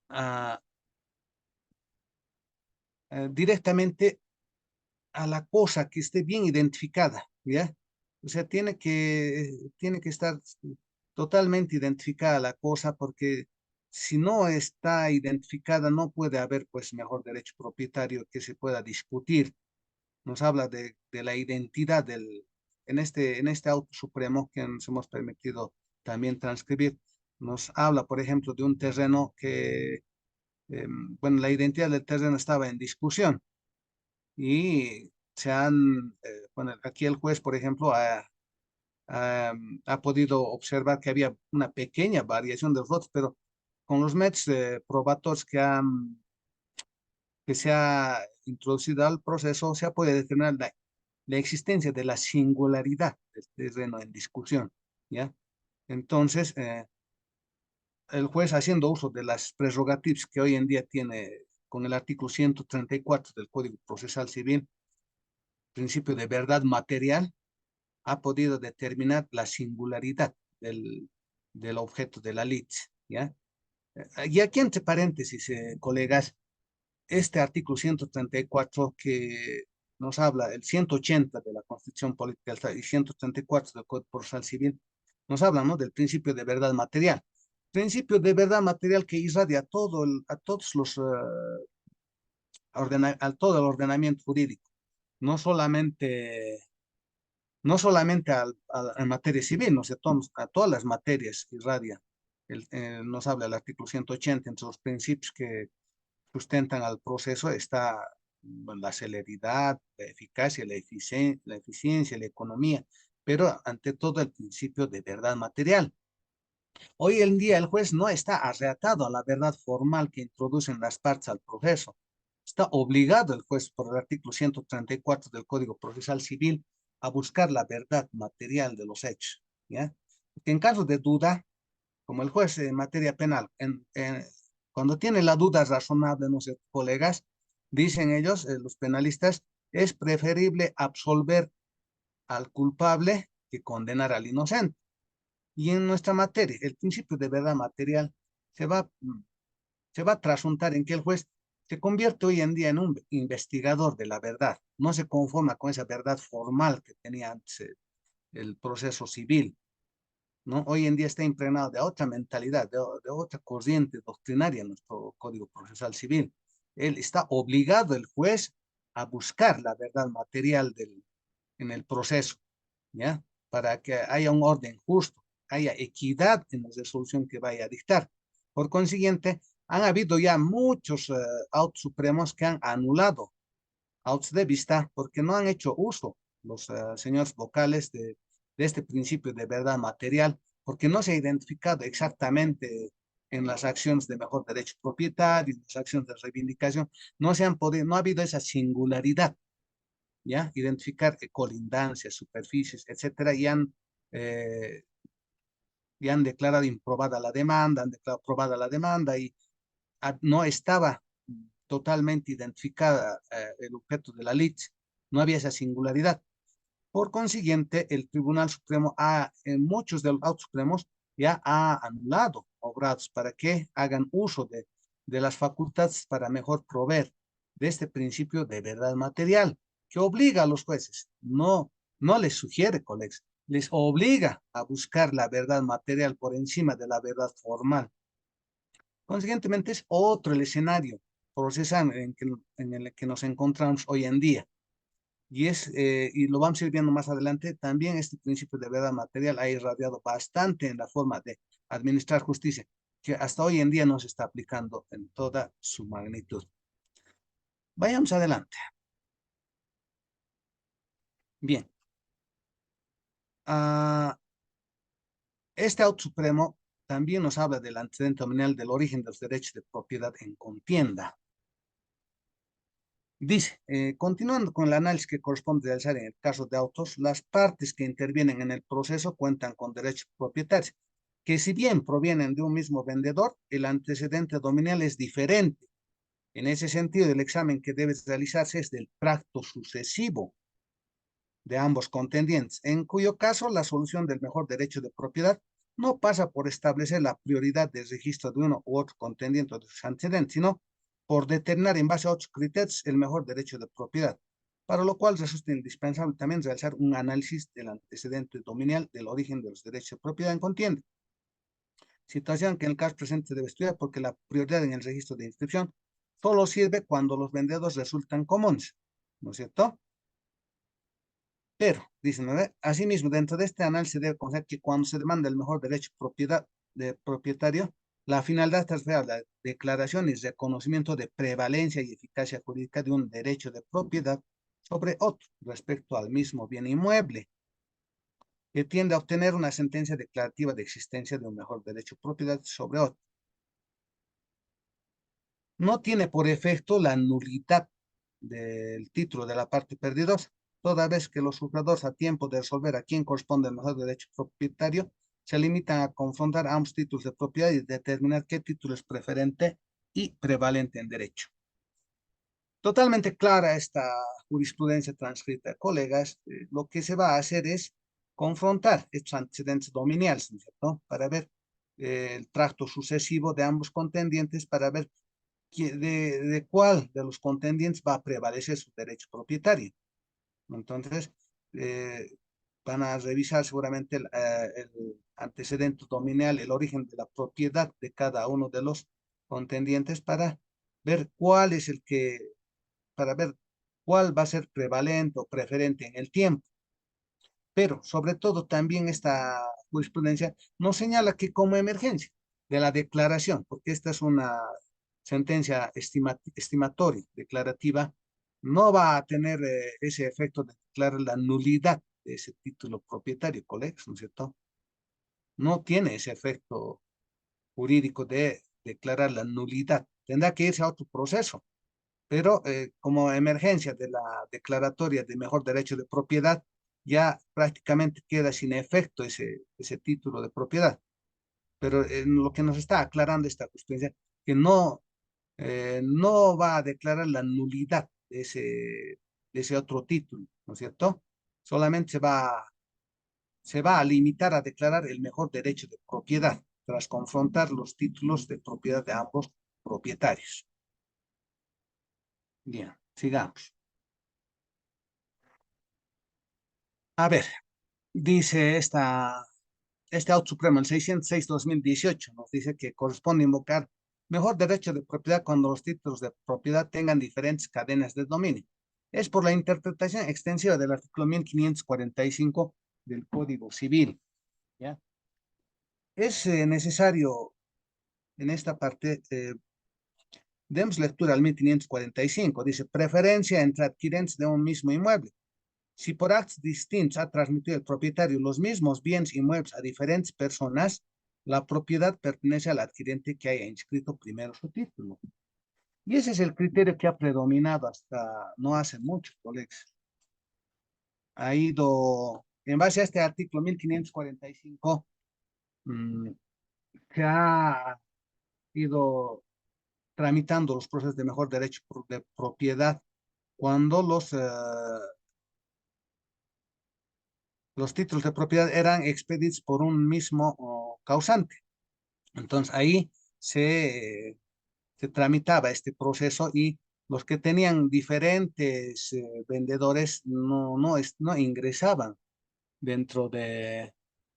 a, directamente a la cosa que esté bien identificada, ¿ya? O sea, tiene que estar totalmente identificada la cosa porque si no está identificada no puede haber pues mejor derecho propietario que se pueda discutir. Nos habla de la identidad en este auto supremo que nos hemos permitido también transcribir. Nos habla, por ejemplo, de un terreno que, bueno, la identidad del terreno estaba en discusión y bueno, aquí el juez, por ejemplo, ha podido observar que había una pequeña variación de los votos, pero con los métodos probatorios que se ha introducido al proceso, se ha podido determinar la existencia de la singularidad del terreno en discusión, ¿ya? Entonces, el juez, haciendo uso de las prerrogativas que hoy en día tiene con el artículo 134 del Código Procesal Civil, principio de verdad material, ha podido determinar la singularidad del objeto de la lid, ¿ya? Y aquí entre paréntesis, colegas, este artículo 134 que nos habla, el 180 de la Constitución Política del Estado y 134 del Código Procesal Civil, nos habla, ¿no?, del principio de verdad material. Principio de verdad material que irradia a todos los, a todo el ordenamiento jurídico, no solamente en materia civil, ¿no? A todas las materias que irradia. Nos habla el artículo 180, entre los principios que sustentan al proceso está, bueno, la celeridad, la eficacia, la eficiencia, la economía, pero ante todo el principio de verdad material. Hoy en día el juez no está arreatado a la verdad formal que introducen las partes al proceso. Está obligado el juez por el artículo 134 del Código Procesal Civil a buscar la verdad material de los hechos, ¿ya? Porque en caso de duda, como el juez en materia penal, cuando tiene la duda razonable, no sé, colegas, dicen ellos, los penalistas, es preferible absolver al culpable que condenar al inocente. Y en nuestra materia, el principio de verdad material se va, se va a trasuntar en que el juez se convierte hoy en día en un investigador de la verdad. No se conforma con esa verdad formal que tenía antes el proceso civil, ¿no? Hoy en día está impregnado de otra mentalidad, de otra corriente doctrinaria en nuestro Código Procesal Civil. Él está obligado, el juez, a buscar la verdad material en el proceso, ¿ya? Para que haya un orden justo, haya equidad en la resolución que vaya a dictar. Por consiguiente, han habido ya muchos autos supremos que han anulado autos de vista porque no han hecho uso los señores vocales de este principio de verdad material, porque no se ha identificado exactamente en las acciones de mejor derecho propietario, en las acciones de reivindicación, no se han podido, no ha habido esa singularidad, ¿ya? Identificar colindancias, superficies, etcétera, y han declarado improbada la demanda, han declarado probada la demanda y no estaba totalmente identificada el objeto de la lid, no había esa singularidad. Por consiguiente, el Tribunal Supremo en muchos de los autos supremos ya ha anulado obrados para que hagan uso de las facultades para mejor proveer de este principio de verdad material, que obliga a los jueces, no les sugiere, colegas, les obliga a buscar la verdad material por encima de la verdad formal. Consiguientemente, es otro el escenario procesal en el que nos encontramos hoy en día. Y lo vamos a ir viendo más adelante, también este principio de verdad material ha irradiado bastante en la forma de administrar justicia, que hasta hoy en día no se está aplicando en toda su magnitud. Vayamos adelante. Bien. Este auto supremo también nos habla del antecedente nominal del origen de los derechos de propiedad en contienda. Dice, continuando con el análisis que corresponde realizar en el caso de autos, las partes que intervienen en el proceso cuentan con derechos propietarios, que si bien provienen de un mismo vendedor, el antecedente dominial es diferente. En ese sentido, el examen que debe realizarse es del tracto sucesivo de ambos contendientes, en cuyo caso la solución del mejor derecho de propiedad no pasa por establecer la prioridad del registro de uno u otro contendiente o de sus antecedentes, sino por determinar en base a otros criterios el mejor derecho de propiedad, para lo cual resulta indispensable también realizar un análisis del antecedente dominial del origen de los derechos de propiedad en contienda. Situación que en el caso presente se debe estudiar porque la prioridad en el registro de inscripción solo sirve cuando los vendedores resultan comunes, ¿no es cierto? Pero, dicen, asimismo, dentro de este análisis se debe conocer que cuando se demanda el mejor derecho de propietario, la finalidad es la declaración y reconocimiento de prevalencia y eficacia jurídica de un derecho de propiedad sobre otro respecto al mismo bien inmueble, que tiende a obtener una sentencia declarativa de existencia de un mejor derecho de propiedad sobre otro. No tiene por efecto la nulidad del título de la parte perdidosa, toda vez que los juzgadores a tiempo de resolver a quién corresponde el mejor derecho propietario, se limitan a confrontar ambos títulos de propiedad y determinar qué título es preferente y prevalente en derecho. Totalmente clara esta jurisprudencia transcrita, colegas. Lo que se va a hacer es confrontar estos antecedentes dominiales, ¿no es cierto? Para ver el tracto sucesivo de ambos contendientes, para ver de cuál de los contendientes va a prevalecer su derecho propietario. Entonces, van a revisar seguramente el antecedente dominial, el origen de la propiedad de cada uno de los contendientes para ver cuál es para ver cuál va a ser prevalente o preferente en el tiempo. Pero, sobre todo, también esta jurisprudencia nos señala que como emergencia de la declaración, porque esta es una sentencia estimatoria, declarativa, no va a tener ese efecto de declarar la nulidad de ese título propietario, colegas, ¿no es cierto? No tiene ese efecto jurídico de declarar la nulidad. Tendrá que irse a otro proceso, pero como emergencia de la declaratoria de mejor derecho de propiedad, ya prácticamente queda sin efecto ese título de propiedad. Pero lo que nos está aclarando esta justicia, que no va a declarar la nulidad de ese otro título, ¿no es cierto? Solamente se va a limitar a declarar el mejor derecho de propiedad, tras confrontar los títulos de propiedad de ambos propietarios. Bien, sigamos. A ver, dice este auto supremo, el 606/2018, nos dice que corresponde invocar mejor derecho de propiedad cuando los títulos de propiedad tengan diferentes cadenas de dominio. Es por la interpretación extensiva del artículo 1545 del Código Civil. ¿Ya? Es necesario en esta parte, demos lectura al 1545, dice, preferencia entre adquirentes de un mismo inmueble. Si por actos distintos ha transmitido el propietario los mismos bienes inmuebles a diferentes personas, la propiedad pertenece al adquirente que haya inscrito primero su título. Y ese es el criterio que ha predominado hasta no hace mucho, colegas. ha ido, en base a este artículo 1545, se ha ido tramitando los procesos de mejor derecho de propiedad cuando los títulos de propiedad eran expedidos por un mismo causante. Entonces ahí se tramitaba este proceso y los que tenían diferentes vendedores no ingresaban dentro de,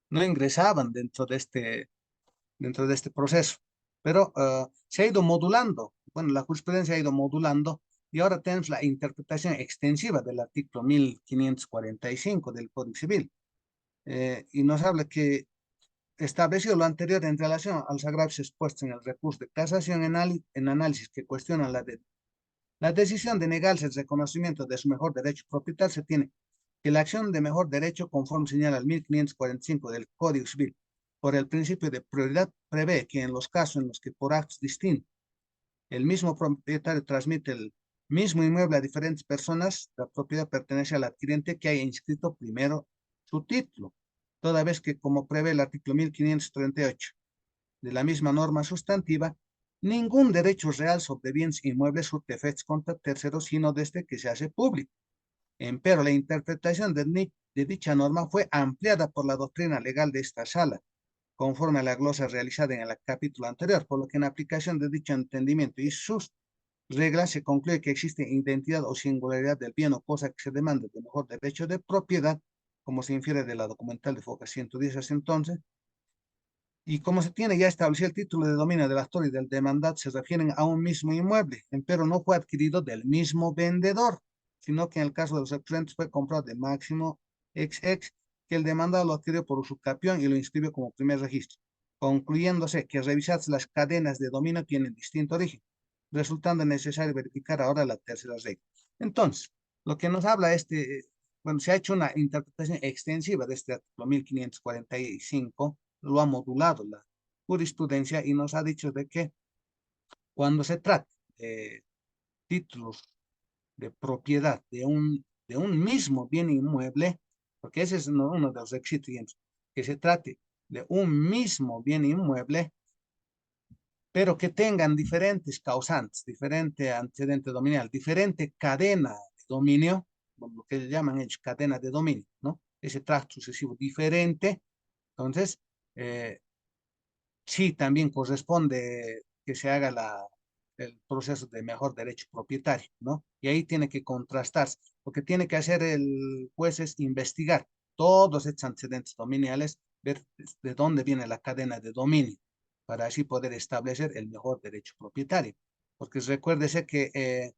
no ingresaban dentro de este proceso. Pero se ha ido modulando, bueno, la jurisprudencia ha ido modulando y ahora tenemos la interpretación extensiva del artículo 1545 del Código Civil. Y nos habla que establecido lo anterior en relación a los agravios expuestos en el recurso de casación en análisis que cuestiona la decisión de negarse el reconocimiento de su mejor derecho propietario, se tiene que la acción de mejor derecho, conforme señala el 1545 del Código Civil, por el principio de prioridad, prevé que en los casos en los que por actos distintos el mismo propietario transmite el mismo inmueble a diferentes personas, la propiedad pertenece al adquirente que haya inscrito primero su título, toda vez que, como prevé el artículo 1538 de la misma norma sustantiva, ningún derecho real sobre bienes inmuebles surte efectos contra terceros, sino desde que se hace público. Empero, la interpretación de dicha norma fue ampliada por la doctrina legal de esta sala, conforme a la glosa realizada en el capítulo anterior, por lo que en aplicación de dicho entendimiento y sus reglas se concluye que existe identidad o singularidad del bien o cosa que se demanda de mejor derecho de propiedad, como se infiere de la documental de Foca 110 hasta entonces, y como se tiene ya establecido el título de dominio del actor y del demandado, se refieren a un mismo inmueble, pero no fue adquirido del mismo vendedor, sino que en el caso de los excelentes fue comprado de Máximo XX, que el demandado lo adquirió por usucapión y lo inscribió como primer registro, concluyéndose que revisadas las cadenas de dominio tienen distinto origen, resultando necesario verificar ahora la tercera regla. Entonces, lo que nos habla bueno, se ha hecho una interpretación extensiva de este artículo 1545, lo ha modulado la jurisprudencia y nos ha dicho de que cuando se trata de títulos de propiedad de un mismo bien inmueble, porque ese es uno de los requisitos, que se trate de un mismo bien inmueble, pero que tengan diferentes causantes, diferente antecedente dominial, diferente cadena de dominio, lo que llaman ellos cadena de dominio, ¿no? Ese tracto sucesivo diferente. Entonces, sí, también corresponde que se haga el proceso de mejor derecho propietario, ¿no? Y ahí tiene que contrastarse. Lo que tiene que hacer el juez es investigar todos estos antecedentes dominiales, ver de dónde viene la cadena de dominio, para así poder establecer el mejor derecho propietario. Porque recuérdese que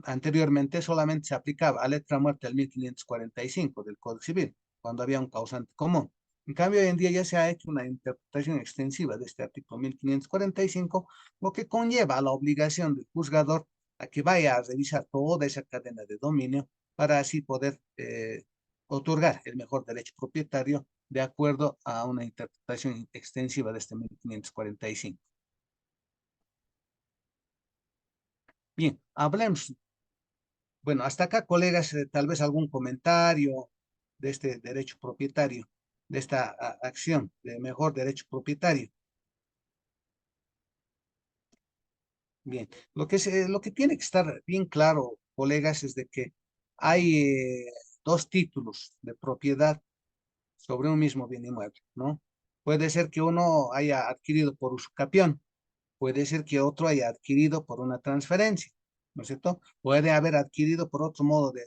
anteriormente solamente se aplicaba a letra muerta el 1545 del Código Civil, cuando había un causante común. En cambio, hoy en día ya se ha hecho una interpretación extensiva de este artículo 1545, lo que conlleva a la obligación del juzgador a que vaya a revisar toda esa cadena de dominio para así poder otorgar el mejor derecho propietario de acuerdo a una interpretación extensiva de este 1545. Bien, hablemos. Bueno, hasta acá, colegas, tal vez algún comentario de este derecho propietario, de esta acción de mejor derecho propietario. Bien, lo que tiene que estar bien claro, colegas, es de que hay dos títulos de propiedad sobre un mismo bien inmueble, ¿no? Puede ser que uno haya adquirido por usucapión, puede ser que otro haya adquirido por una transferencia, ¿no es cierto? Puede haber adquirido por otro modo de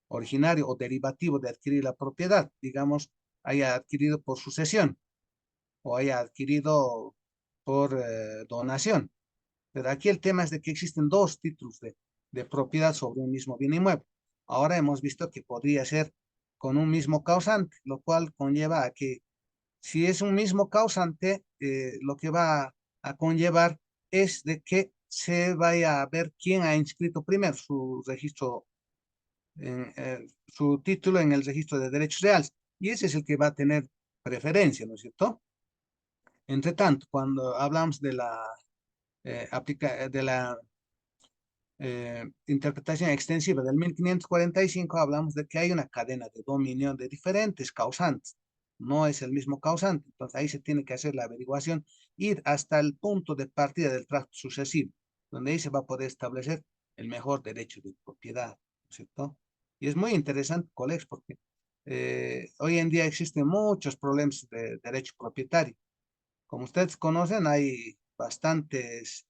originario o derivativo de adquirir la propiedad, digamos, haya adquirido por sucesión o haya adquirido por donación. Pero aquí el tema es de que existen dos títulos de propiedad sobre un mismo bien inmueble. Ahora hemos visto que podría ser con un mismo causante, lo cual conlleva a que si es un mismo causante, lo que va a conllevar es de que se vaya a ver quién ha inscrito primero su registro su título en el registro de derechos reales. Y ese es el que va a tener preferencia, ¿no es cierto? Entre tanto, cuando hablamos de la interpretación extensiva del 1545 hablamos de que hay una cadena de dominio de diferentes causantes. No es el mismo causante. Entonces ahí se tiene que hacer la averiguación, ir hasta el punto de partida del tracto sucesivo, donde ahí se va a poder establecer el mejor derecho de propiedad, ¿no es cierto? Y es muy interesante, colegas, porque hoy en día existen muchos problemas de derecho propietario. Como ustedes conocen, hay bastantes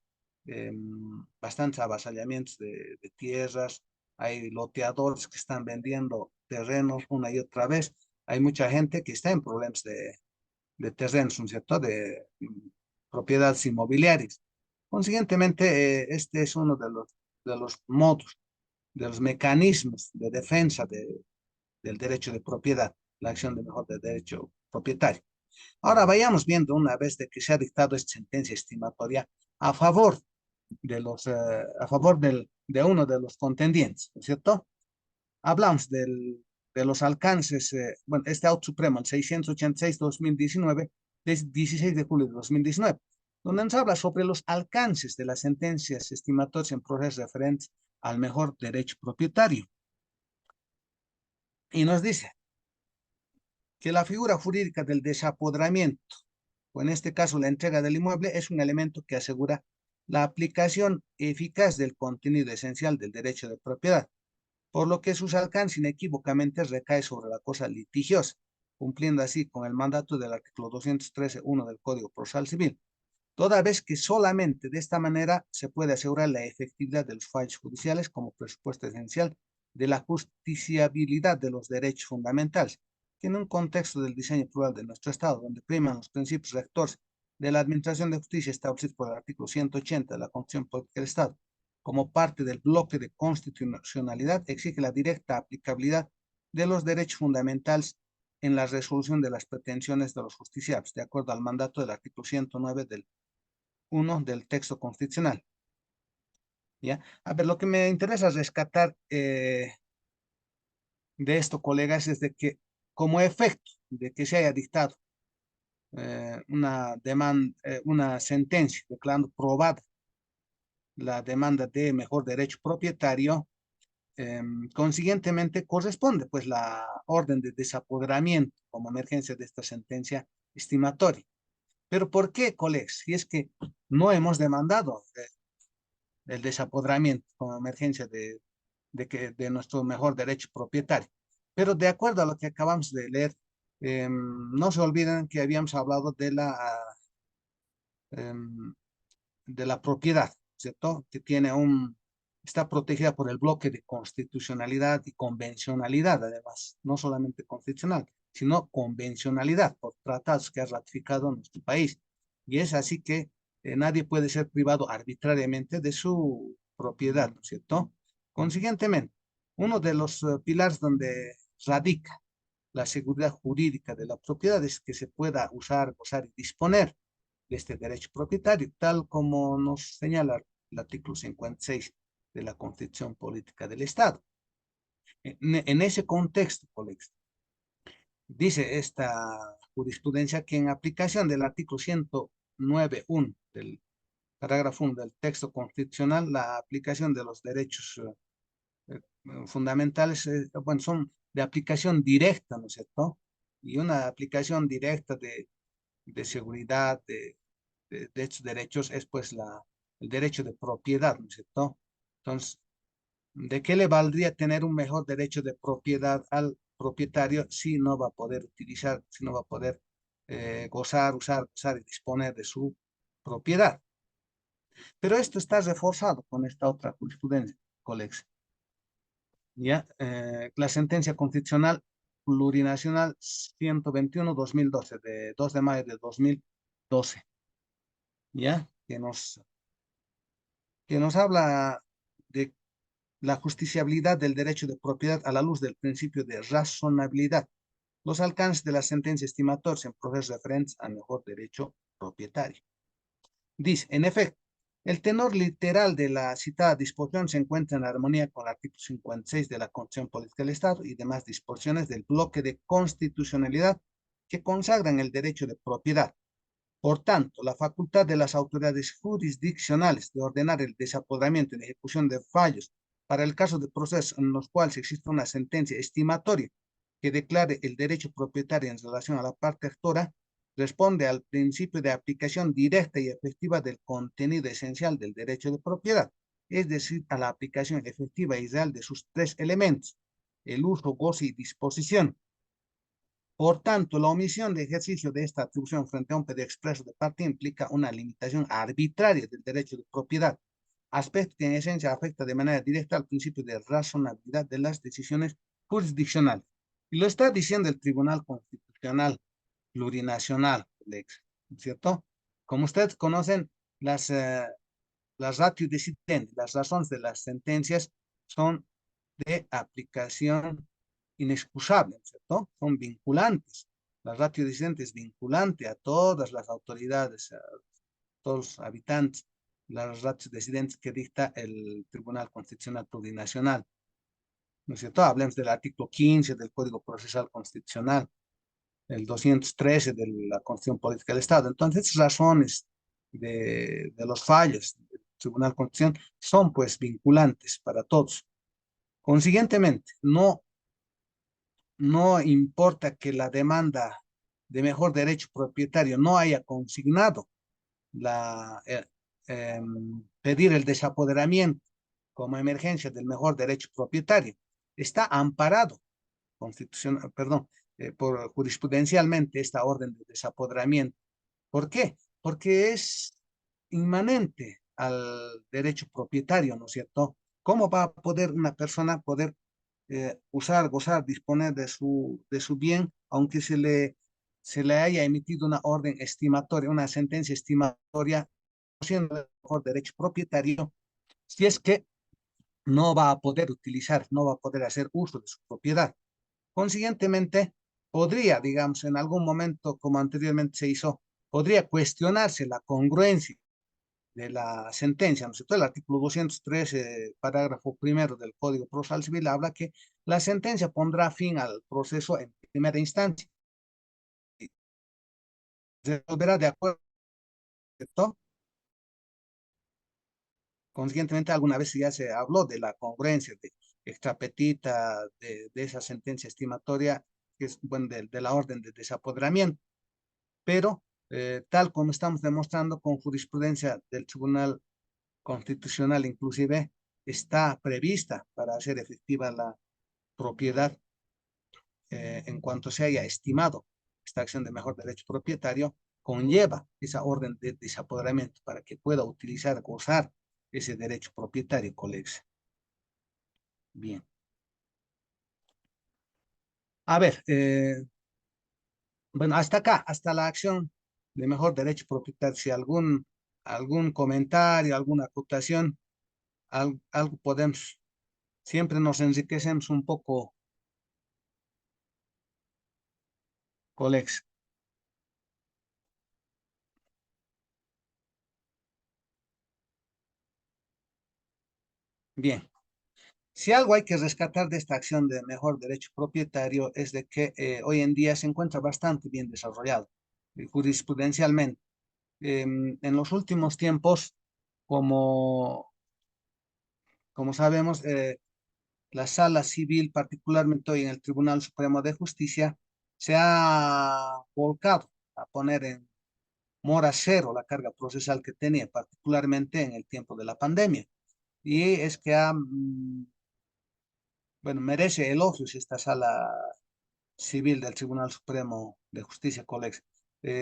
avasallamientos de tierras, hay loteadores que están vendiendo terrenos una y otra vez. Hay mucha gente que está en problemas de terrenos, ¿no es cierto?, de propiedades inmobiliarias. Consiguientemente, este es uno de los modos, de los mecanismos de defensa del derecho de propiedad, la acción de mejor de derecho propietario. Ahora vayamos viendo una vez de que se ha dictado esta sentencia estimatoria a favor de uno de los contendientes, ¿no es cierto? Hablamos de los alcances, bueno, este auto supremo, el 686-2019, del 16 de julio de 2019, donde nos habla sobre los alcances de las sentencias estimatorias en procesos referentes al mejor derecho propietario. Y nos dice que la figura jurídica del desapoderamiento, o en este caso la entrega del inmueble, es un elemento que asegura la aplicación eficaz del contenido esencial del derecho de propiedad, por lo que sus alcances inequívocamente recae sobre la cosa litigiosa, cumpliendo así con el mandato del artículo 213.1 del Código Procesal Civil, toda vez que solamente de esta manera se puede asegurar la efectividad de los fallos judiciales como presupuesto esencial de la justiciabilidad de los derechos fundamentales, que en un contexto del diseño plural de nuestro Estado, donde priman los principios rectores de la Administración de Justicia establecidos por el artículo 180 de la Constitución Política del Estado, como parte del bloque de constitucionalidad, exige la directa aplicabilidad de los derechos fundamentales en la resolución de las pretensiones de los justiciables, de acuerdo al mandato del artículo 109 del 1 del texto constitucional. ¿Ya? A ver, lo que me interesa rescatar de esto, colegas, es de que como efecto de que se haya dictado una sentencia declarando probada la demanda de mejor derecho propietario, consiguientemente corresponde pues la orden de desapoderamiento como emergencia de esta sentencia estimatoria. Pero ¿por qué, colegas? Si es que no hemos demandado el desapoderamiento como emergencia de nuestro mejor derecho propietario. Pero de acuerdo a lo que acabamos de leer, no se olviden que habíamos hablado em, de la propiedad, ¿cierto? Que está protegida por el bloque de constitucionalidad y convencionalidad, además, no solamente constitucional, sino convencionalidad por tratados que ha ratificado nuestro país. Y es así que nadie puede ser privado arbitrariamente de su propiedad, ¿no es cierto? Consiguientemente, uno de los pilares donde radica la seguridad jurídica de la propiedad es que se pueda usar, gozar y disponer de este derecho propietario, tal como nos señala el artículo 56 de la Constitución Política del Estado. En ese contexto, colegas, dice esta jurisprudencia que en aplicación del artículo 109.1 del parágrafo 1 del texto constitucional, la aplicación de los derechos fundamentales, bueno, son de aplicación directa, ¿no es cierto? Y una aplicación directa de seguridad, de estos derechos es pues el derecho de propiedad, ¿no es cierto? Entonces, ¿de qué le valdría tener un mejor derecho de propiedad al propietario si no va a poder utilizar, si no va a poder gozar, usar y disponer de su propiedad? Pero esto está reforzado con esta otra jurisprudencia, colegas. ¿Ya? La sentencia constitucional plurinacional 121-2012, de 2 de mayo de 2012, ¿ya? Que nos habla de la justiciabilidad del derecho de propiedad a la luz del principio de razonabilidad, los alcances de la sentencia estimatorias en procesos referentes al mejor derecho propietario. Dice, en efecto, el tenor literal de la citada disposición se encuentra en armonía con el artículo 56 de la Constitución Política del Estado y demás disposiciones del bloque de constitucionalidad que consagran el derecho de propiedad, Por tanto, la facultad de las autoridades jurisdiccionales de ordenar el desapoderamiento y la ejecución de fallos para el caso de procesos en los cuales existe una sentencia estimatoria que declare el derecho propietario en relación a la parte actora, responde al principio de aplicación directa y efectiva del contenido esencial del derecho de propiedad, es decir, a la aplicación efectiva y real de sus tres elementos, el uso, goce y disposición. Por tanto, la omisión de ejercicio de esta atribución frente a un pedido expreso de parte implica una limitación arbitraria del derecho de propiedad, aspecto que en esencia afecta de manera directa al principio de razonabilidad de las decisiones jurisdiccionales. Y lo está diciendo el Tribunal Constitucional Plurinacional, ¿cierto? Como ustedes conocen, las ratio decidentes, las razones de las sentencias son de aplicación inexcusable, ¿cierto? Son vinculantes. La ratio decidente es vinculante a todas las autoridades, a todos los habitantes, las ratios decidentes que dicta el Tribunal Constitucional Plurinacional, ¿no es cierto? Hablemos del artículo 15 del Código Procesal Constitucional, el 213 de la Constitución Política del Estado. Entonces, razones de los fallos del Tribunal Constitucional son pues vinculantes para todos. Consiguientemente, no importa que la demanda de mejor derecho propietario no haya consignado pedir el desapoderamiento como emergencia del mejor derecho propietario. Está amparado por jurisprudencialmente esta orden de desapoderamiento. ¿Por qué? Porque es inmanente al derecho propietario, ¿no es cierto? ¿Cómo va a poder una persona poder usar, gozar, disponer de su bien, aunque se le haya emitido una orden estimatoria, una sentencia estimatoria, siendo el mejor derecho propietario, si es que no va a poder utilizar, no va a poder hacer uso de su propiedad? Consiguientemente, podría, digamos, en algún momento, como anteriormente se hizo, podría cuestionarse la congruencia de la sentencia, ¿no es cierto? El artículo 213, parágrafo primero del Código Procesal Civil habla que la sentencia pondrá fin al proceso en primera instancia. Resolverá de acuerdo, ¿cierto? Consiguientemente, alguna vez ya se habló de la congruencia de extrapetita de esa sentencia estimatoria, que es bueno, de la orden de desapoderamiento, pero tal como estamos demostrando con jurisprudencia del Tribunal Constitucional, inclusive está prevista para hacer efectiva la propiedad en cuanto se haya estimado esta acción de mejor derecho propietario, conlleva esa orden de desapoderamiento para que pueda utilizar, gozar ese derecho propietario, colegas. Bien. A ver, bueno, hasta acá, hasta la acción de mejor derecho propietario. Si algún comentario, alguna acotación, algo podemos, siempre nos enriquecemos un poco, colegas. Bien. Si algo hay que rescatar de esta acción de mejor derecho propietario es de que hoy en día se encuentra bastante bien desarrollado jurisprudencialmente. En los últimos tiempos, como, como sabemos, la sala civil, particularmente hoy en el Tribunal Supremo de Justicia, se ha volcado a poner en mora cero la carga procesal que tenía, particularmente en el tiempo de la pandemia. Y es que bueno, merece elogios esta sala civil del Tribunal Supremo de Justicia, colegas.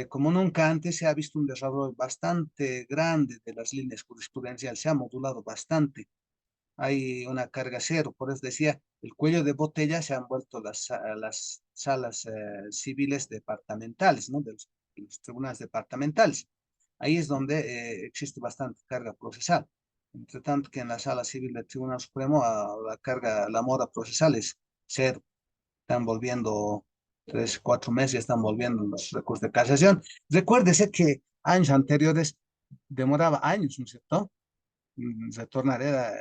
Como nunca antes se ha visto un desarrollo bastante grande de las líneas jurisprudenciales, se ha modulado bastante. Hay una carga cero, por eso decía, el cuello de botella se han vuelto las salas civiles departamentales, ¿no? De los tribunales departamentales. Ahí es donde existe bastante carga procesal. Entre tanto que en la sala civil del Tribunal Supremo la carga, la mora procesal es cero. Están volviendo 3, 4 meses, ya están volviendo los recursos de casación. Recuérdese que años anteriores demoraba años, ¿no es cierto? Retornar era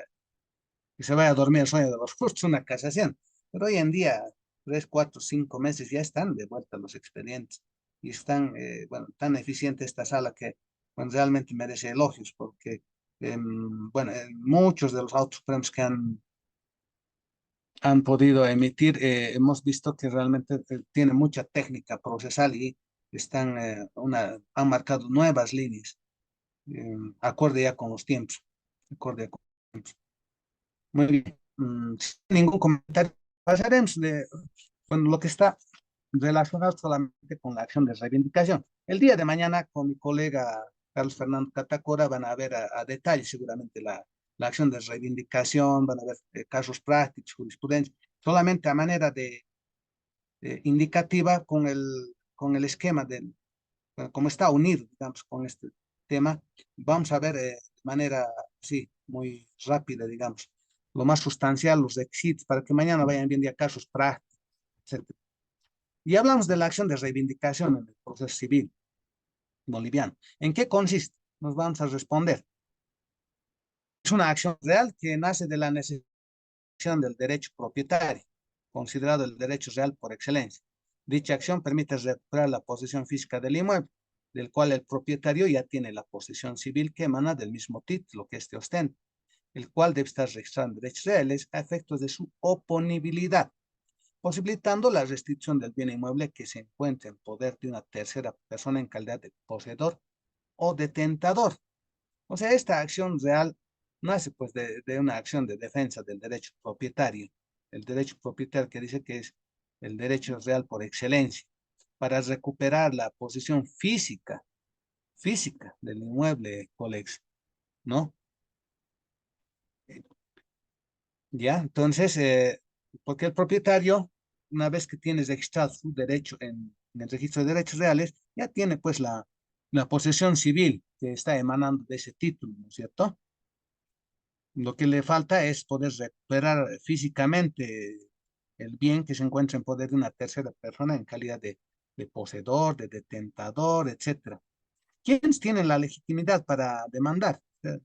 que se vaya a dormir el sueño de los justos, una casación. Pero hoy en día, 3, 4, 5 meses ya están de vuelta los expedientes. y están, bueno, tan eficiente esta sala que, bueno, realmente merece elogios porque, bueno, muchos de los autos supremos que han podido emitir, hemos visto que realmente tiene mucha técnica procesal y están, han marcado nuevas líneas, acorde ya con los tiempos, acorde con los tiempos. Muy bien. Sin ningún comentario, pasaremos de, bueno, lo que está relacionado solamente con la acción de reivindicación. El día de mañana con mi colega Carlos Fernando Catacora van a ver a detalle seguramente la acción de reivindicación, van a ver casos prácticos, jurisprudencia, solamente a manera de indicativa con el esquema del, bueno, como está unido, digamos, con este tema, vamos a ver de manera, sí, muy rápida, digamos, lo más sustancial, los requisitos, para que mañana vayan viendo ya casos prácticos, etcétera. Y hablamos de la acción de reivindicación en el proceso civil boliviano. ¿En qué consiste? Nos vamos a responder. Es una acción real que nace de la necesidad del derecho propietario, considerado el derecho real por excelencia. Dicha acción permite recuperar la posesión física del inmueble, del cual el propietario ya tiene la posesión civil que emana del mismo título que éste ostenta, el cual debe estar registrado en derechos reales a efectos de su oponibilidad, posibilitando la restricción del bien inmueble que se encuentre en poder de una tercera persona en calidad de poseedor o detentador. O sea, esta acción real nace pues de una acción de defensa del derecho propietario, el derecho propietario que dice que es el derecho real por excelencia, para recuperar la posición física del inmueble, Colex, ¿no? Ya, entonces, porque el propietario, una vez que tiene registrado su derecho en el registro de derechos reales, ya tiene pues la posesión civil que está emanando de ese título, ¿no es cierto? Lo que le falta es poder recuperar físicamente el bien que se encuentra en poder de una tercera persona en calidad de poseedor, de detentador, etcétera. ¿Quiénes tienen la legitimidad para demandar? El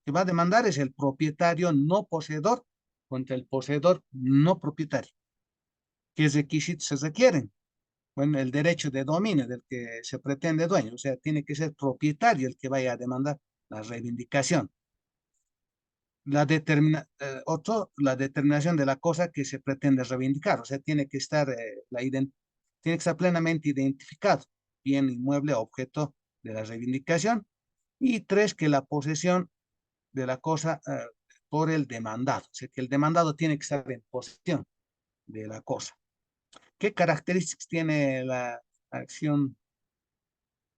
que va a demandar es el propietario no poseedor contra el poseedor no propietario. ¿Qué requisitos se requieren? Bueno, el derecho de dominio del que se pretende dueño, o sea, tiene que ser propietario el que vaya a demandar la reivindicación. La determinación de la cosa que se pretende reivindicar, o sea, tiene que estar, tiene que estar plenamente identificado, bien inmueble o objeto de la reivindicación. Y tres, que la posesión de la cosa por el demandado, o sea, que el demandado tiene que estar en posesión de la cosa. ¿Qué características tiene la acción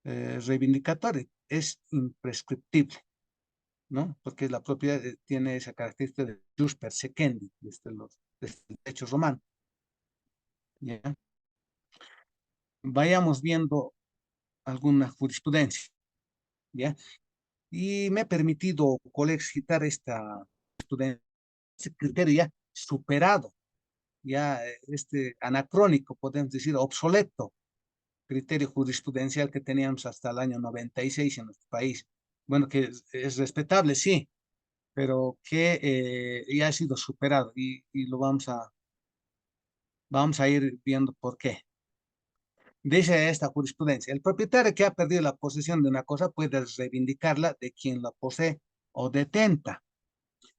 reivindicatoria? Es imprescriptible, ¿no? Porque la propiedad tiene esa característica de jus persequendi, desde el derecho romano. ¿Ya? Vayamos viendo alguna jurisprudencia, ¿ya? Y me he permitido, colegas, citar esta jurisprudencia, este criterio ya superado, ya este anacrónico, podemos decir, obsoleto, criterio jurisprudencial que teníamos hasta el año 96 en nuestro país. Bueno, que es respetable, sí, pero que ya ha sido superado y lo vamos a ir viendo por qué. Dice esta jurisprudencia, el propietario que ha perdido la posesión de una cosa puede reivindicarla de quien la posee o detenta.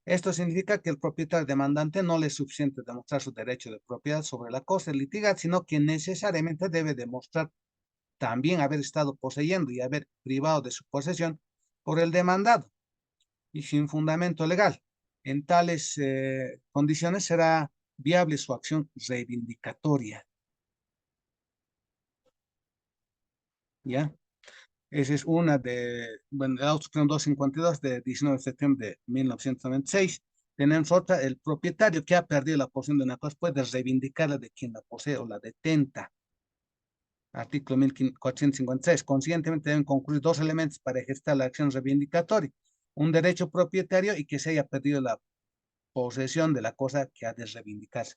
Esto significa que el propietario demandante no le es suficiente demostrar su derecho de propiedad sobre la cosa litigada, sino que necesariamente debe demostrar también haber estado poseyendo y haber privado de su posesión por el demandado y sin fundamento legal. En tales condiciones será viable su acción reivindicatoria. ¿Ya? Esa es una bueno, el auto Supremo 252 de 19 de septiembre de 1996. Tenemos otra, el propietario que ha perdido la posesión de una cosa puede reivindicarla de quien la posee o la detenta. Artículo 1453. Conscientemente deben concluir dos elementos para ejercer la acción reivindicatoria. Un derecho propietario y que se haya perdido la posesión de la cosa que ha de reivindicarse.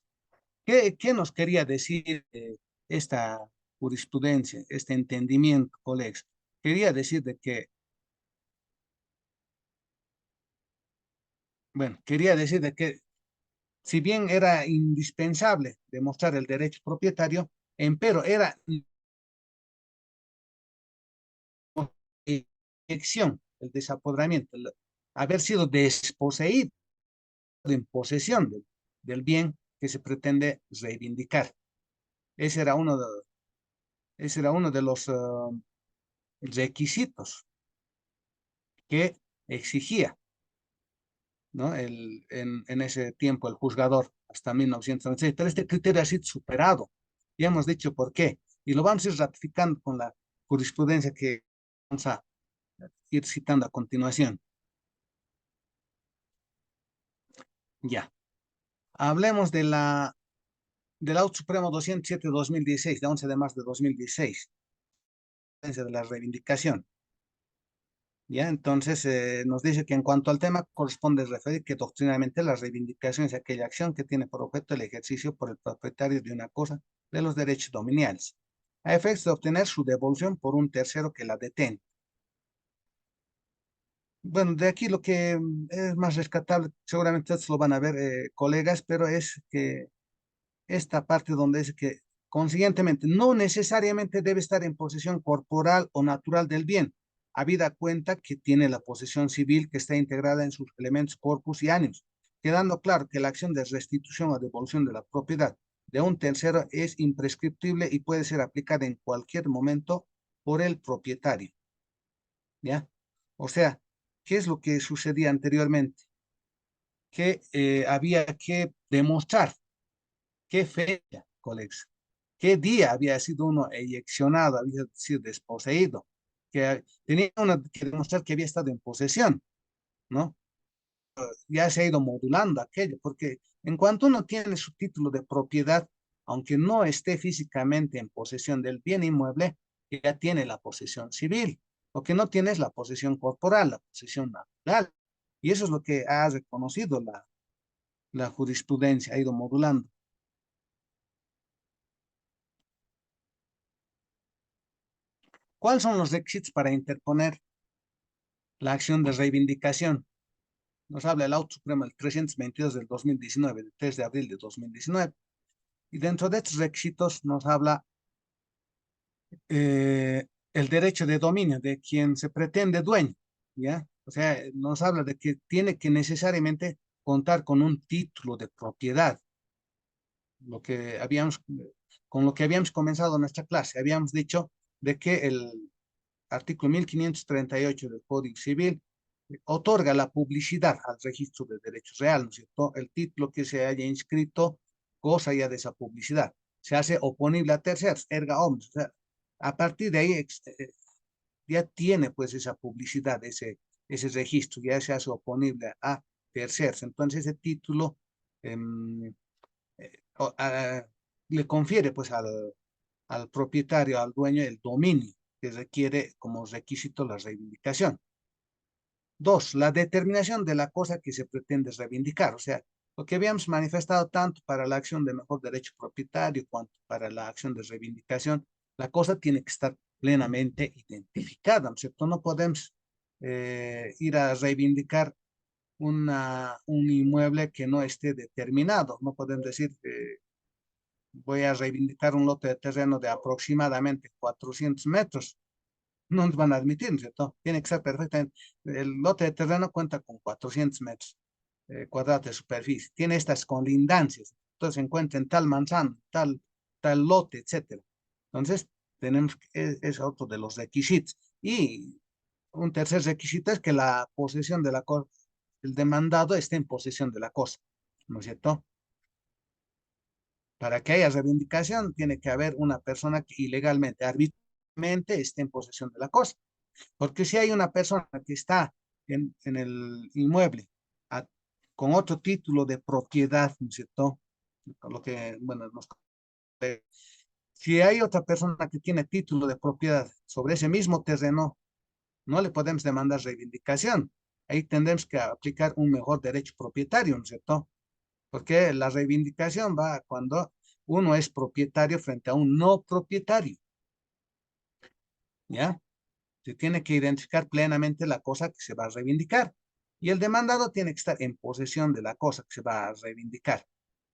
¿Qué nos quería decir esta jurisprudencia, este entendimiento, colegas? Quería decir de que, bueno, quería decir de que si bien era indispensable demostrar el derecho propietario, empero era el desapoderamiento, haber sido desposeído en posesión del bien que se pretende reivindicar. Ese era uno de los requisitos que exigía, ¿no? En ese tiempo el juzgador, hasta 1996. Pero este criterio ha sido superado. Ya hemos dicho por qué. Y lo vamos a ir ratificando con la jurisprudencia que vamos a ir citando a continuación. Ya. Hablemos del Auto Supremo 207-2016, de 11 de marzo de 2016, de la reivindicación. Ya, entonces nos dice que en cuanto al tema corresponde referir que doctrinalmente la reivindicación es aquella acción que tiene por objeto el ejercicio por el propietario de una cosa de los derechos dominiales, a efectos de obtener su devolución por un tercero que la detente. Bueno, de aquí lo que es más rescatable, seguramente ustedes lo van a ver, colegas, pero es que esta parte donde dice que consiguientemente no necesariamente debe estar en posesión corporal o natural del bien, habida cuenta que tiene la posesión civil que está integrada en sus elementos corpus y ánimos, quedando claro que la acción de restitución o devolución de la propiedad de un tercero es imprescriptible y puede ser aplicada en cualquier momento por el propietario. ¿Ya? O sea, ¿qué es lo que sucedía anteriormente? Que había que demostrar qué fecha, colegas, qué día había sido uno eyeccionado, había sido desposeído, que tenía uno que demostrar que había estado en posesión, ¿no? Ya se ha ido modulando aquello, porque en cuanto uno tiene su título de propiedad, aunque no esté físicamente en posesión del bien inmueble, ya tiene la posesión civil. Lo que no tiene es la posesión corporal, la posesión natural. Y eso es lo que ha reconocido la jurisprudencia, ha ido modulando. ¿Cuáles son los requisitos para interponer la acción de reivindicación? Nos habla el Auto Supremo el 322 del 2019, del 3 de abril de 2019. Y dentro de estos requisitos nos habla el derecho de dominio de quien se pretende dueño, ¿ya? O sea, nos habla de que tiene que necesariamente contar con un título de propiedad, lo que con lo que habíamos comenzado nuestra clase. Habíamos dicho de que el artículo 1538 del Código Civil otorga la publicidad al registro de derechos reales, ¿no es cierto? El título que se haya inscrito goza ya de esa publicidad. Se hace oponible a terceros, erga omnes. O sea, a partir de ahí ya tiene pues esa publicidad, ese registro, ya se hace oponible a terceros. Entonces ese título em, le confiere pues al propietario, al dueño, el dominio que requiere como requisito la reivindicación. Dos, la determinación de la cosa que se pretende reivindicar. O sea, lo que habíamos manifestado tanto para la acción de mejor derecho propietario cuanto para la acción de reivindicación, la cosa tiene que estar plenamente identificada, ¿no es cierto? No podemos ir a reivindicar un inmueble que no esté determinado. No podemos decir voy a reivindicar un lote de terreno de aproximadamente 400 metros. No nos van a admitir, ¿no es cierto? Tiene que ser perfectamente. El lote de terreno cuenta con 400 metros cuadrados de superficie. Tiene estas colindancias. Entonces se encuentra en tal manzana, tal lote, etcétera. Entonces, tenemos es otro de los requisitos. Y un tercer requisito es que la posesión de la cosa, el demandado esté en posesión de la cosa, ¿no es cierto? Para que haya reivindicación, tiene que haber una persona que ilegalmente, arbitrariamente esté en posesión de la cosa. Porque si hay una persona que está en el inmueble a, con otro título de propiedad, ¿no es cierto? Lo que, bueno, si hay otra persona que tiene título de propiedad sobre ese mismo terreno, no le podemos demandar reivindicación. Ahí tendremos que aplicar un mejor derecho propietario, ¿no es cierto? Porque la reivindicación va cuando uno es propietario frente a un no propietario, ¿ya? Se tiene que identificar plenamente la cosa que se va a reivindicar. Y el demandado tiene que estar en posesión de la cosa que se va a reivindicar,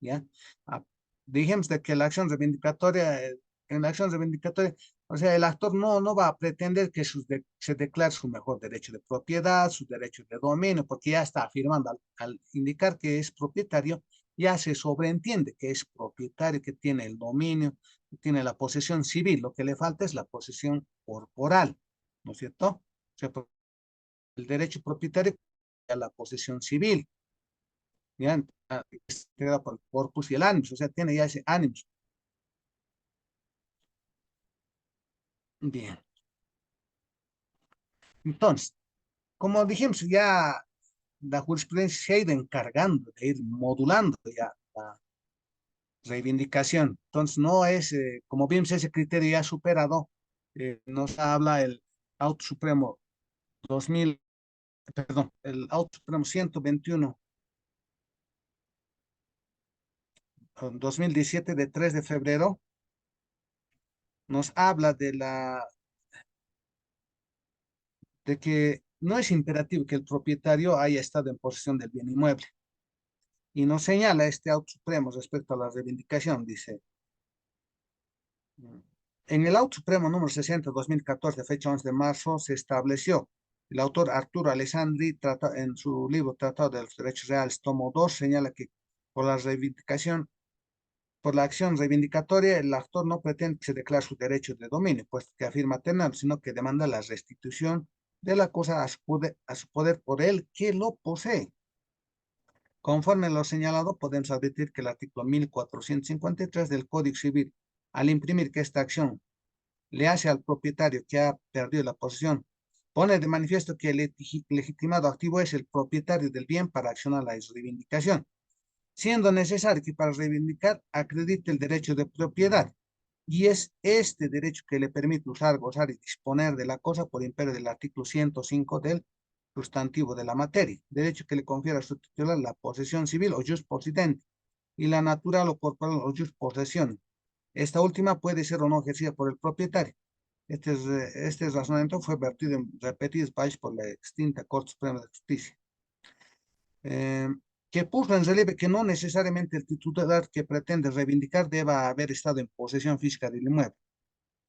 ¿ya? Ah, dijimos de que la acción reivindicatoria en la acción reivindicatoria, o sea, el actor no va a pretender que se declare su mejor derecho de propiedad, su derecho de dominio, porque ya está afirmando al indicar que es propietario, ya se sobreentiende que es propietario, que tiene el dominio, que tiene la posesión civil. Lo que le falta es la posesión corporal, ¿no es cierto? O sea, el derecho propietario a la posesión civil, ¿ya? Integrado por el corpus y el ánimos, o sea, tiene ya ese ánimos. Bien. Entonces, como dijimos, ya la jurisprudencia se ha ido encargando de ir modulando ya la reivindicación. Entonces, no es, como vimos, ese criterio ya superado. Nos habla el Auto Supremo 2000, perdón, el Auto Supremo 121, 2017 de 3 de febrero, nos habla de que no es imperativo que el propietario haya estado en posesión del bien inmueble. Y nos señala este Auto Supremo respecto a la reivindicación, dice, en el Auto Supremo número 60/2014, fecha 11 de marzo, se estableció, el autor Arturo Alessandri, en su libro Tratado de los Derechos Reales, tomo 2, señala que por la reivindicación, por la acción reivindicatoria, el actor no pretende que se declare su derecho de dominio, pues que afirma tenerlo, sino que demanda la restitución de la cosa a su poder por él que lo posee. Conforme a lo señalado, podemos advertir que el artículo 1453 del Código Civil, al imprimir que esta acción le hace al propietario que ha perdido la posesión, pone de manifiesto que el legitimado activo es el propietario del bien para accionar la reivindicación, siendo necesario que para reivindicar acredite el derecho de propiedad. Y es este derecho que le permite usar, gozar y disponer de la cosa por imperio del artículo 105 del sustantivo de la materia, derecho que le confiere a su titular la posesión civil o jus possidendi, y la natural o corporal o jus possession. Esta última puede ser o no ejercida por el propietario. Este razonamiento fue vertido en repetidos países por la extinta Corte Suprema de Justicia, que puso en relieve que no necesariamente el titular que pretende reivindicar deba haber estado en posesión física del inmueble,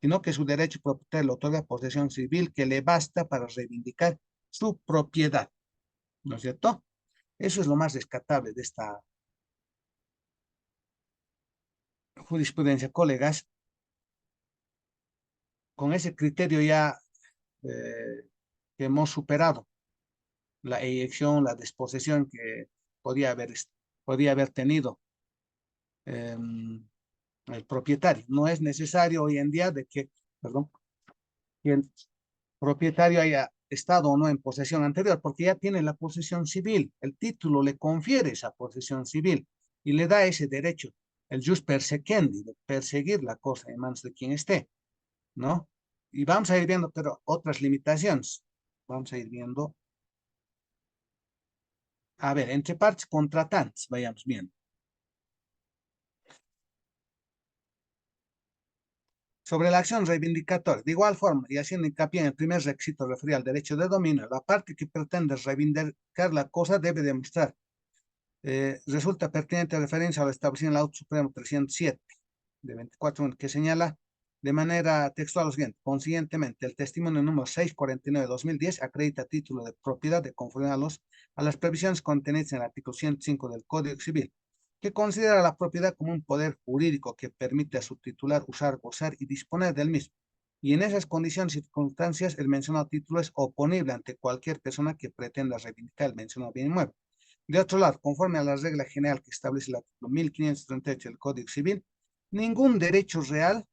sino que su derecho propietario le otorga posesión civil que le basta para reivindicar su propiedad, ¿no es cierto? Eso es lo más rescatable de esta jurisprudencia, colegas. Con ese criterio ya que hemos superado la eyección, la desposesión que podía haber, podía haber tenido eh, el propietario. No es necesario hoy en día de que, perdón, que el propietario haya estado o no en posesión anterior, porque ya tiene la posesión civil. El título le confiere esa posesión civil y le da ese derecho, el jus persequendi, de perseguir la cosa en manos de quien esté, ¿no? Y vamos a ir viendo, pero otras limitaciones. Vamos a ir viendo. A ver, entre partes contratantes, vayamos viendo. Sobre la acción reivindicatoria, de igual forma, y haciendo hincapié en el primer requisito referido al derecho de dominio, la parte que pretende reivindicar la cosa debe demostrar. Resulta pertinente referencia a lo establecido en el Auto Supremo 307 de 24, que señala de manera textual lo siguiente: consiguientemente, el testimonio número 649 de 2010 acredita título de propiedad de conformidad a las previsiones contenidas en el artículo 105 del Código Civil, que considera la propiedad como un poder jurídico que permite a su titular usar, gozar y disponer del mismo. Y en esas condiciones y circunstancias, el mencionado título es oponible ante cualquier persona que pretenda reivindicar el mencionado bien inmueble. De otro lado, conforme a la regla general que establece el artículo 1538 del Código Civil, ningún derecho real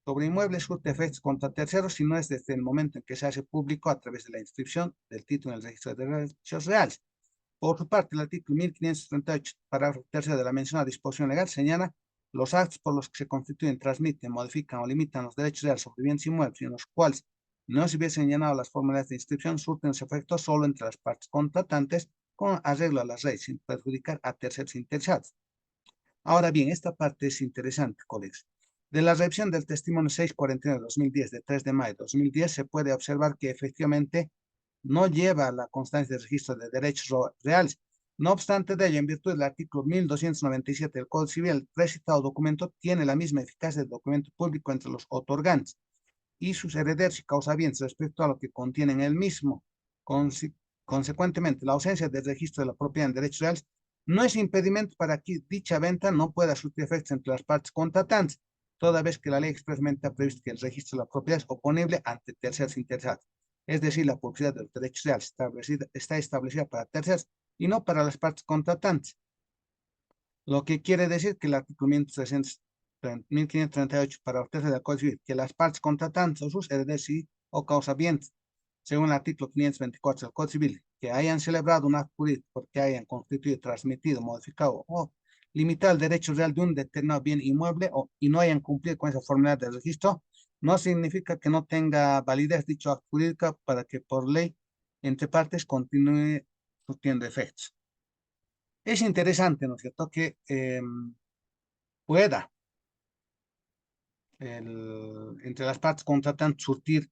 sobre inmuebles surte efectos contra terceros si no es desde el momento en que se hace público a través de la inscripción del título en el registro de derechos reales. Por su parte, el artículo 1538, parágrafo tercero de la mencionada disposición legal, señala los actos por los que se constituyen, transmiten, modifican o limitan los derechos reales sobre bienes inmuebles y en los cuales no se hubiesen llenado las formularios de inscripción, surten su efecto solo entre las partes contratantes con arreglo a las leyes, sin perjudicar a terceros interesados. Ahora bien, esta parte es interesante, colegas. De la revisión del testimonio 649 de 2010, de 3 de mayo de 2010, se puede observar que efectivamente no lleva la constancia de registro de derechos reales, No obstante de ello, en virtud del artículo 1297 del Código Civil, el recitado documento tiene la misma eficacia del documento público entre los otorgantes y sus herederos y causavientes respecto a lo que contiene en el mismo. Consecuentemente, la ausencia del registro de la propiedad en derechos reales no es impedimento para que dicha venta no pueda surtir efectos entre las partes contratantes, toda vez que la ley expresamente ha previsto que el registro de la propiedad es oponible ante terceros interesados. Es decir, la publicidad de los derechos reales está establecida para terceros y no para las partes contratantes. Lo que quiere decir que el artículo 1538 para obtener del Código Civil, que las partes contratantes o sus herederos o causavientes, según el artículo 524 del Código Civil, que hayan celebrado un acto jurídico porque hayan constituido, transmitido, modificado o limitado el derecho real de un determinado bien inmueble y no hayan cumplido con esa formalidad de registro, no significa que no tenga validez dicho acto jurídico para que por ley entre partes continúe surtiendo efectos. Es interesante, ¿no es cierto?, que pueda entre las partes contratantes surtir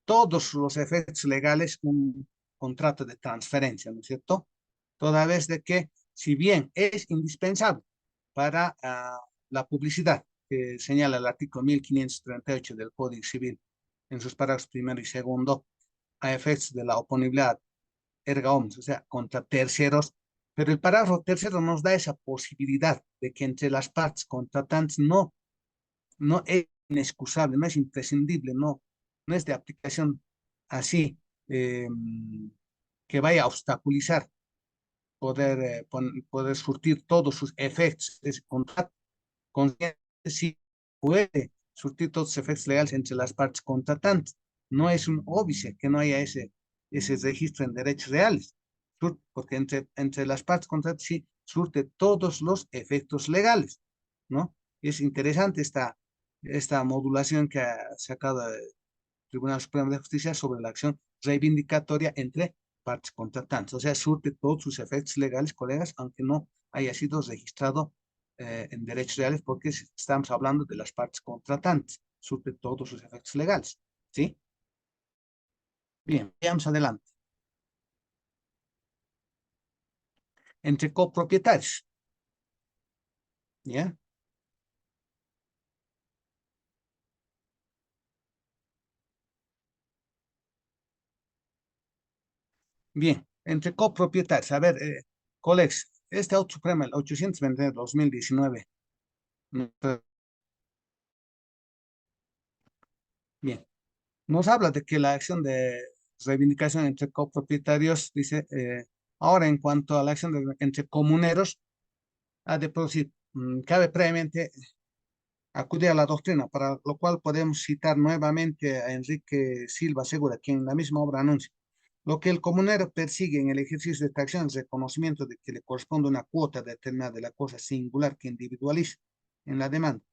todos los efectos legales un contrato de transferencia, ¿no es cierto? Toda vez de que, si bien es indispensable para la publicidad, que señala el artículo 1538 del Código Civil en sus párrafos primero y segundo, a efectos de la oponibilidad erga omnes, o sea, contra terceros, pero el párrafo tercero nos da esa posibilidad de que entre las partes contratantes no es inexcusable, no es imprescindible, no es de aplicación así, que vaya a obstaculizar poder surtir todos sus efectos. Ese contrato consciente sí puede surtir todos sus efectos legales entre las partes contratantes. No es un óbice que no haya ese registro en derechos reales, porque entre las partes contratantes sí surte todos los efectos legales, ¿no? Es interesante esta modulación que ha sacado el Tribunal Supremo de Justicia sobre la acción reivindicatoria entre partes contratantes. O sea, surte todos sus efectos legales, colegas, aunque no haya sido registrado en derechos reales, porque estamos hablando de las partes contratantes. Surte todos sus efectos legales. ¿Sí? Bien, veamos adelante. Entre copropietarios. ¿Ya? Bien, entre copropietarios. A ver, colegas, este auto supremo, el 820 de 2019. Bien, nos habla de que la acción de reivindicación entre copropietarios, dice, ahora en cuanto a la acción entre comuneros, ha de producir, cabe previamente acudir a la doctrina, para lo cual podemos citar nuevamente a Enrique Silva Segura, quien en la misma obra anuncia. Lo que el comunero persigue en el ejercicio de esta acción es el reconocimiento de que le corresponde una cuota determinada de la cosa singular que individualiza en la demanda.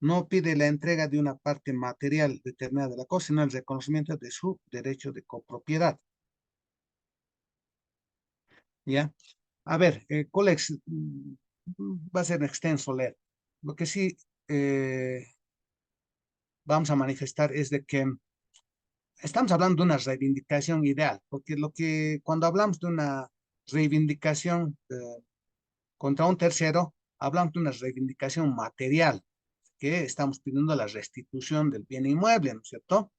No pide la entrega de una parte material determinada de la cosa, sino el reconocimiento de su derecho de copropiedad. ¿Ya? A ver, colegas, va a ser extenso leer. Lo que sí vamos a manifestar es de que estamos hablando de una reivindicación ideal, porque cuando hablamos de una reivindicación contra un tercero, hablamos de una reivindicación material, que estamos pidiendo la restitución del bien inmueble, ¿no es cierto?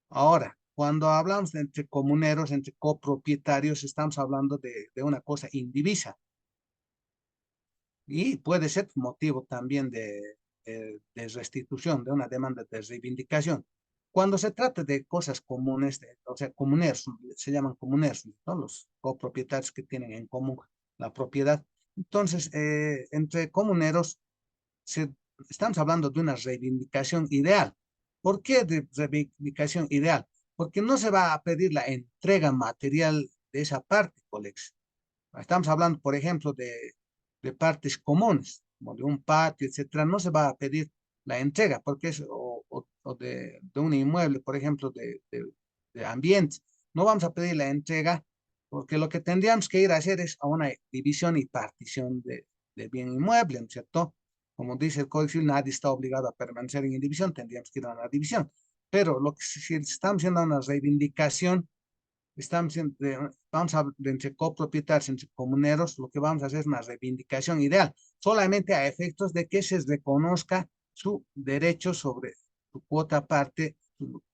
Ahora, cuando hablamos de entre comuneros, entre copropietarios, estamos hablando de una cosa indivisa y puede ser motivo también de restitución, de una demanda de reivindicación. Cuando se trata de cosas comunes, o sea, comuneros, se llaman comuneros, ¿no? Los copropietarios que tienen en común la propiedad. Entonces, entre comuneros, estamos hablando de una reivindicación ideal. ¿Por qué de reivindicación ideal? Porque no se va a pedir la entrega material de esa parte, colegas. Estamos hablando, por ejemplo, de partes comunes, como de un patio, etcétera. No se va a pedir la entrega, porque es o de un inmueble, por ejemplo, de ambiente. No vamos a pedir la entrega, porque lo que tendríamos que ir a hacer es a una división y partición de bien inmueble, ¿no es cierto? Como dice el Código Civil, nadie está obligado a permanecer en división, tendríamos que ir a una división. Pero lo que si estamos haciendo una reivindicación, vamos a hablar entre copropietarios, entre comuneros, lo que vamos a hacer es una reivindicación ideal, solamente a efectos de que se reconozca su derecho sobre su cuota parte,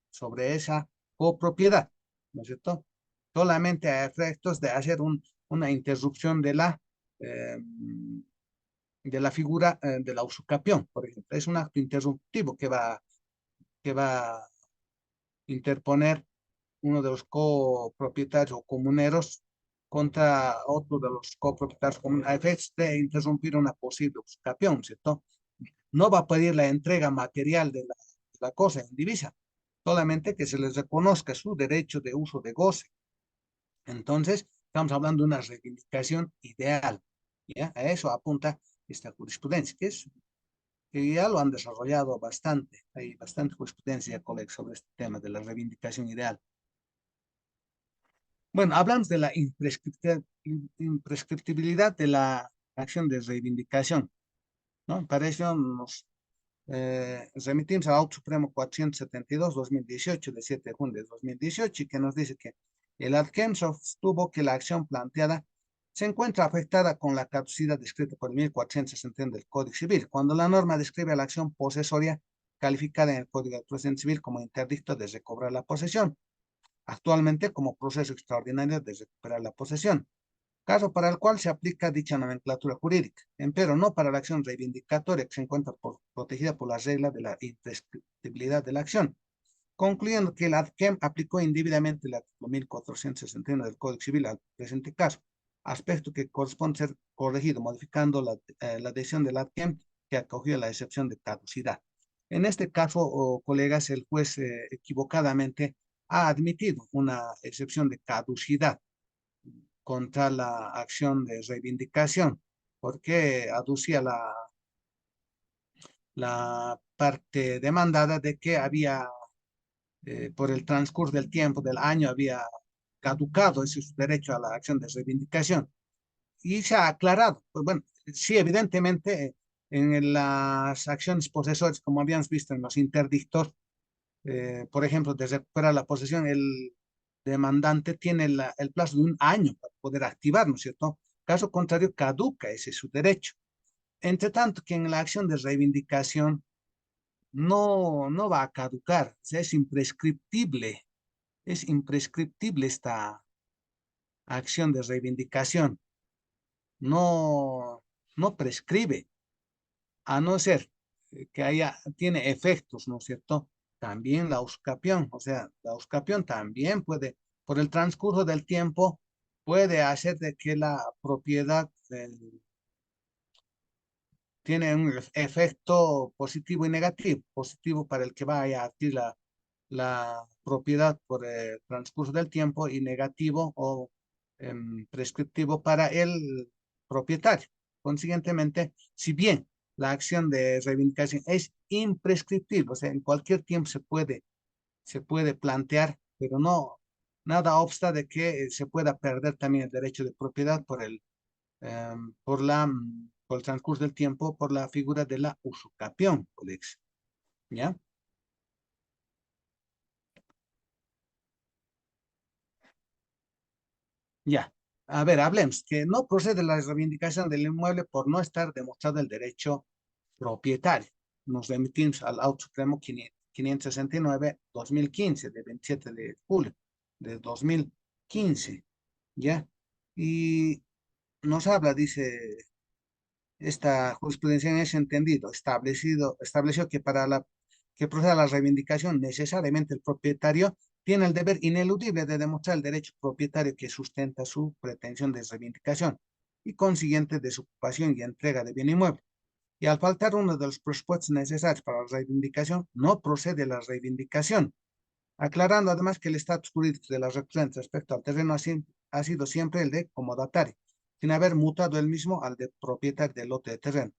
sobre esa copropiedad, ¿no es cierto? Solamente a efectos de hacer una interrupción eh, de la figura de la usucapión, por ejemplo. Es un acto interruptivo que va a interponer uno de los copropietarios o comuneros contra otro de los copropietarios comuneros, a efectos de interrumpir una posible usucapión, ¿cierto? No va a pedir la entrega material de la cosa en divisa, solamente que se les reconozca su derecho de uso de goce. Entonces, estamos hablando de una reivindicación ideal, ¿ya? A eso apunta esta jurisprudencia, que ya lo han desarrollado bastante. Hay bastante jurisprudencia, colegas, sobre este tema de la reivindicación ideal. Bueno, hablamos de la imprescriptibilidad de la acción de reivindicación, ¿no? Para eso nos remitimos al Auto Supremo 472-2018, de 7 de junio de 2018, y que nos dice que el ADCEM sostuvo que la acción planteada se encuentra afectada con la caducidad descrita por el 1461 del Código Civil, cuando la norma describe la acción posesoria calificada en el Código de Procedimiento Civil como interdicto de recobrar la posesión, actualmente como proceso extraordinario de recuperar la posesión, caso para el cual se aplica dicha nomenclatura jurídica, empero no para la acción reivindicatoria que se encuentra protegida por la regla de la imprescriptibilidad de la acción, concluyendo que el ADCEM aplicó indebidamente el artículo 1461 del Código Civil al presente caso, aspecto que corresponde ser corregido modificando la decisión del ADCEM que acogió la excepción de caducidad. En este caso, colegas, el juez equivocadamente ha admitido una excepción de caducidad contra la acción de reivindicación, porque aducía la parte demandada de que había, por el transcurso del tiempo, del año, había caducado ese su derecho a la acción de reivindicación. Y se ha aclarado, pues bueno, sí, evidentemente, en las acciones posesorias, como habíamos visto en los interdictos, por ejemplo, de recuperar la posesión, el demandante tiene el plazo de un año para poder activar, ¿no es cierto? Caso contrario, caduca ese es su derecho. Entre tanto, que en la acción de reivindicación no va a caducar, o sea, es imprescriptible esta acción de reivindicación, no, no prescribe, a no ser que tiene efectos, ¿no es cierto? También la usucapión, o sea, la usucapión también puede, por el transcurso del tiempo, puede hacer de que la propiedad tiene un efecto positivo y negativo. Positivo para el que vaya a adquirir la propiedad por el transcurso del tiempo y negativo o prescriptivo para el propietario. Consiguientemente, si bien la acción de reivindicación es imprescriptible, o sea, en cualquier tiempo se puede plantear, pero no, nada obsta de que se pueda perder también el derecho de propiedad por el transcurso del tiempo, por la figura de la usucapión, colegas. ¿Ya? Ya. A ver, hablemos, que no procede la reivindicación del inmueble por no estar demostrado el derecho propietario. Nos remitimos al Auto Supremo 569-2015, de 27 de julio de 2015, ¿ya? Y nos habla, dice, esta jurisprudencia en ese entendido, estableció que que proceda la reivindicación, necesariamente el propietario tiene el deber ineludible de demostrar el derecho propietario que sustenta su pretensión de reivindicación y consiguiente desocupación y entrega de bien inmueble. Y al faltar uno de los presupuestos necesarios para la reivindicación, no procede la reivindicación, aclarando además que el estatus jurídico de la recurrente respecto al terreno ha sido siempre el de comodatario, sin haber mutado el mismo al de propietario del lote de terreno,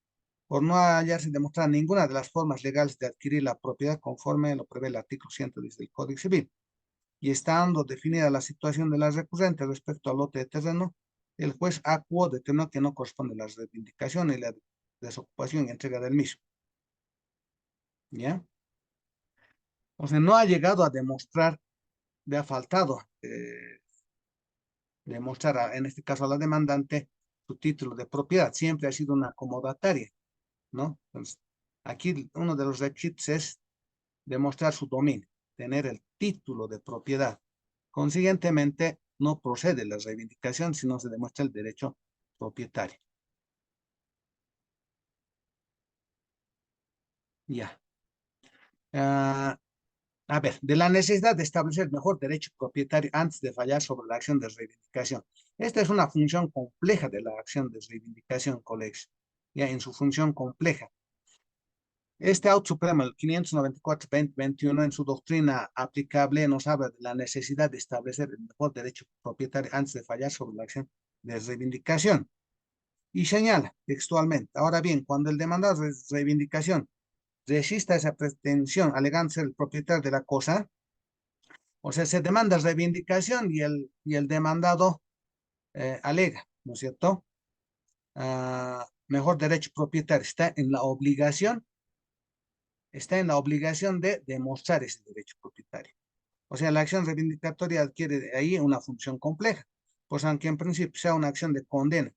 por no hallarse demostrada ninguna de las formas legales de adquirir la propiedad conforme lo prevé el artículo 110 del Código Civil. Y estando definida la situación de la recurrente respecto al lote de terreno, el juez acuo determinó que no corresponde la reivindicación y la desocupación y entrega del mismo. ¿Ya? O sea, no ha llegado a demostrar, le ha faltado demostrar, en este caso a la demandante, su título de propiedad. Siempre ha sido una acomodataria, ¿no? Entonces, aquí uno de los requisitos es demostrar su dominio, tener el título de propiedad. Consiguientemente, no procede la reivindicación si no se demuestra el derecho propietario. Ya. A ver, de la necesidad de establecer mejor derecho propietario antes de fallar sobre la acción de reivindicación. Esta es una función compleja de la acción de reivindicación, colegas, ya en su función compleja. Este auto supremo, el 594-2021, en su doctrina aplicable, nos habla de la necesidad de establecer el mejor derecho propietario antes de fallar sobre la acción de reivindicación. Y señala textualmente, ahora bien, cuando el demandado de reivindicación resista esa pretensión alegando ser el propietario de la cosa, o sea, se demanda reivindicación y el demandado alega, ¿no es cierto? Mejor derecho propietario está en la obligación de demostrar ese derecho propietario. O sea, la acción reivindicatoria adquiere ahí una función compleja, pues aunque en principio sea una acción de condena,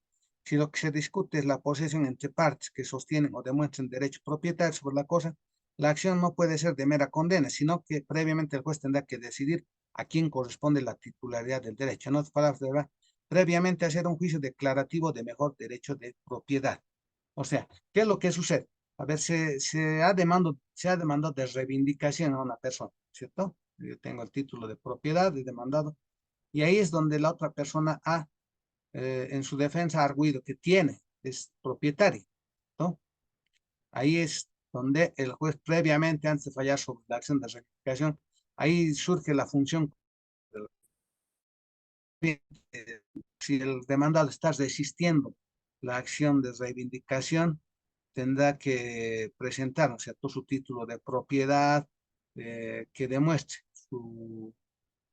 si lo que se discute es la posesión entre partes que sostienen o demuestran derecho propietario sobre la cosa, la acción no puede ser de mera condena, sino que previamente el juez tendrá que decidir a quién corresponde la titularidad del derecho. En otras palabras, deberá previamente hacer un juicio declarativo de mejor derecho de propiedad. O sea, ¿qué es lo que sucede? A ver, se ha demandado de reivindicación a una persona, ¿cierto? Yo tengo el título de propiedad de demandado, y ahí es donde la otra persona ha, en su defensa, ha arguido que es propietario, ¿no? Ahí es donde el juez previamente, antes de fallar sobre la acción de reivindicación, ahí surge la función de, si el demandado está resistiendo la acción de reivindicación, tendrá que presentar, ¿no es cierto?, su título de propiedad que demuestre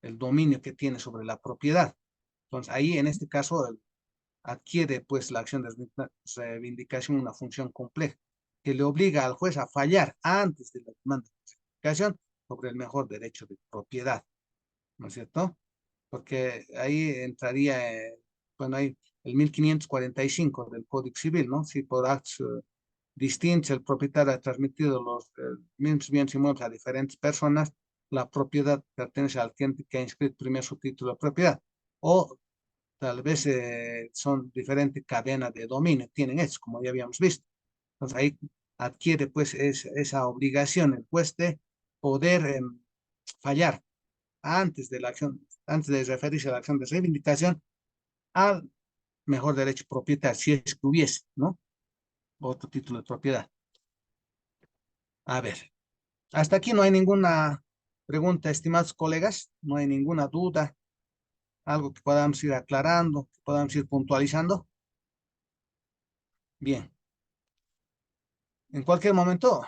el dominio que tiene sobre la propiedad. Entonces, ahí en este caso adquiere pues la acción de reivindicación una función compleja que le obliga al juez a fallar antes de la demanda de reivindicación sobre el mejor derecho de propiedad, ¿no es cierto? Porque ahí entraría, bueno, ahí el 1545 del Código Civil, ¿no? Si por actos distintos el propietario ha transmitido los mismos bienes inmuebles a diferentes personas, la propiedad pertenece al cliente que ha inscrito primero su título de propiedad. O tal vez son diferentes cadenas de dominio, tienen eso, como ya habíamos visto. Entonces ahí adquiere pues esa obligación el juez de poder fallar antes de la acción, antes de referirse a la acción de reivindicación, al mejor derecho propietario, si es que hubiese, ¿no? Otro título de propiedad. A ver, hasta aquí no hay ninguna pregunta, estimados colegas, no hay ninguna duda, algo que podamos ir aclarando, que podamos ir puntualizando. Bien, en cualquier momento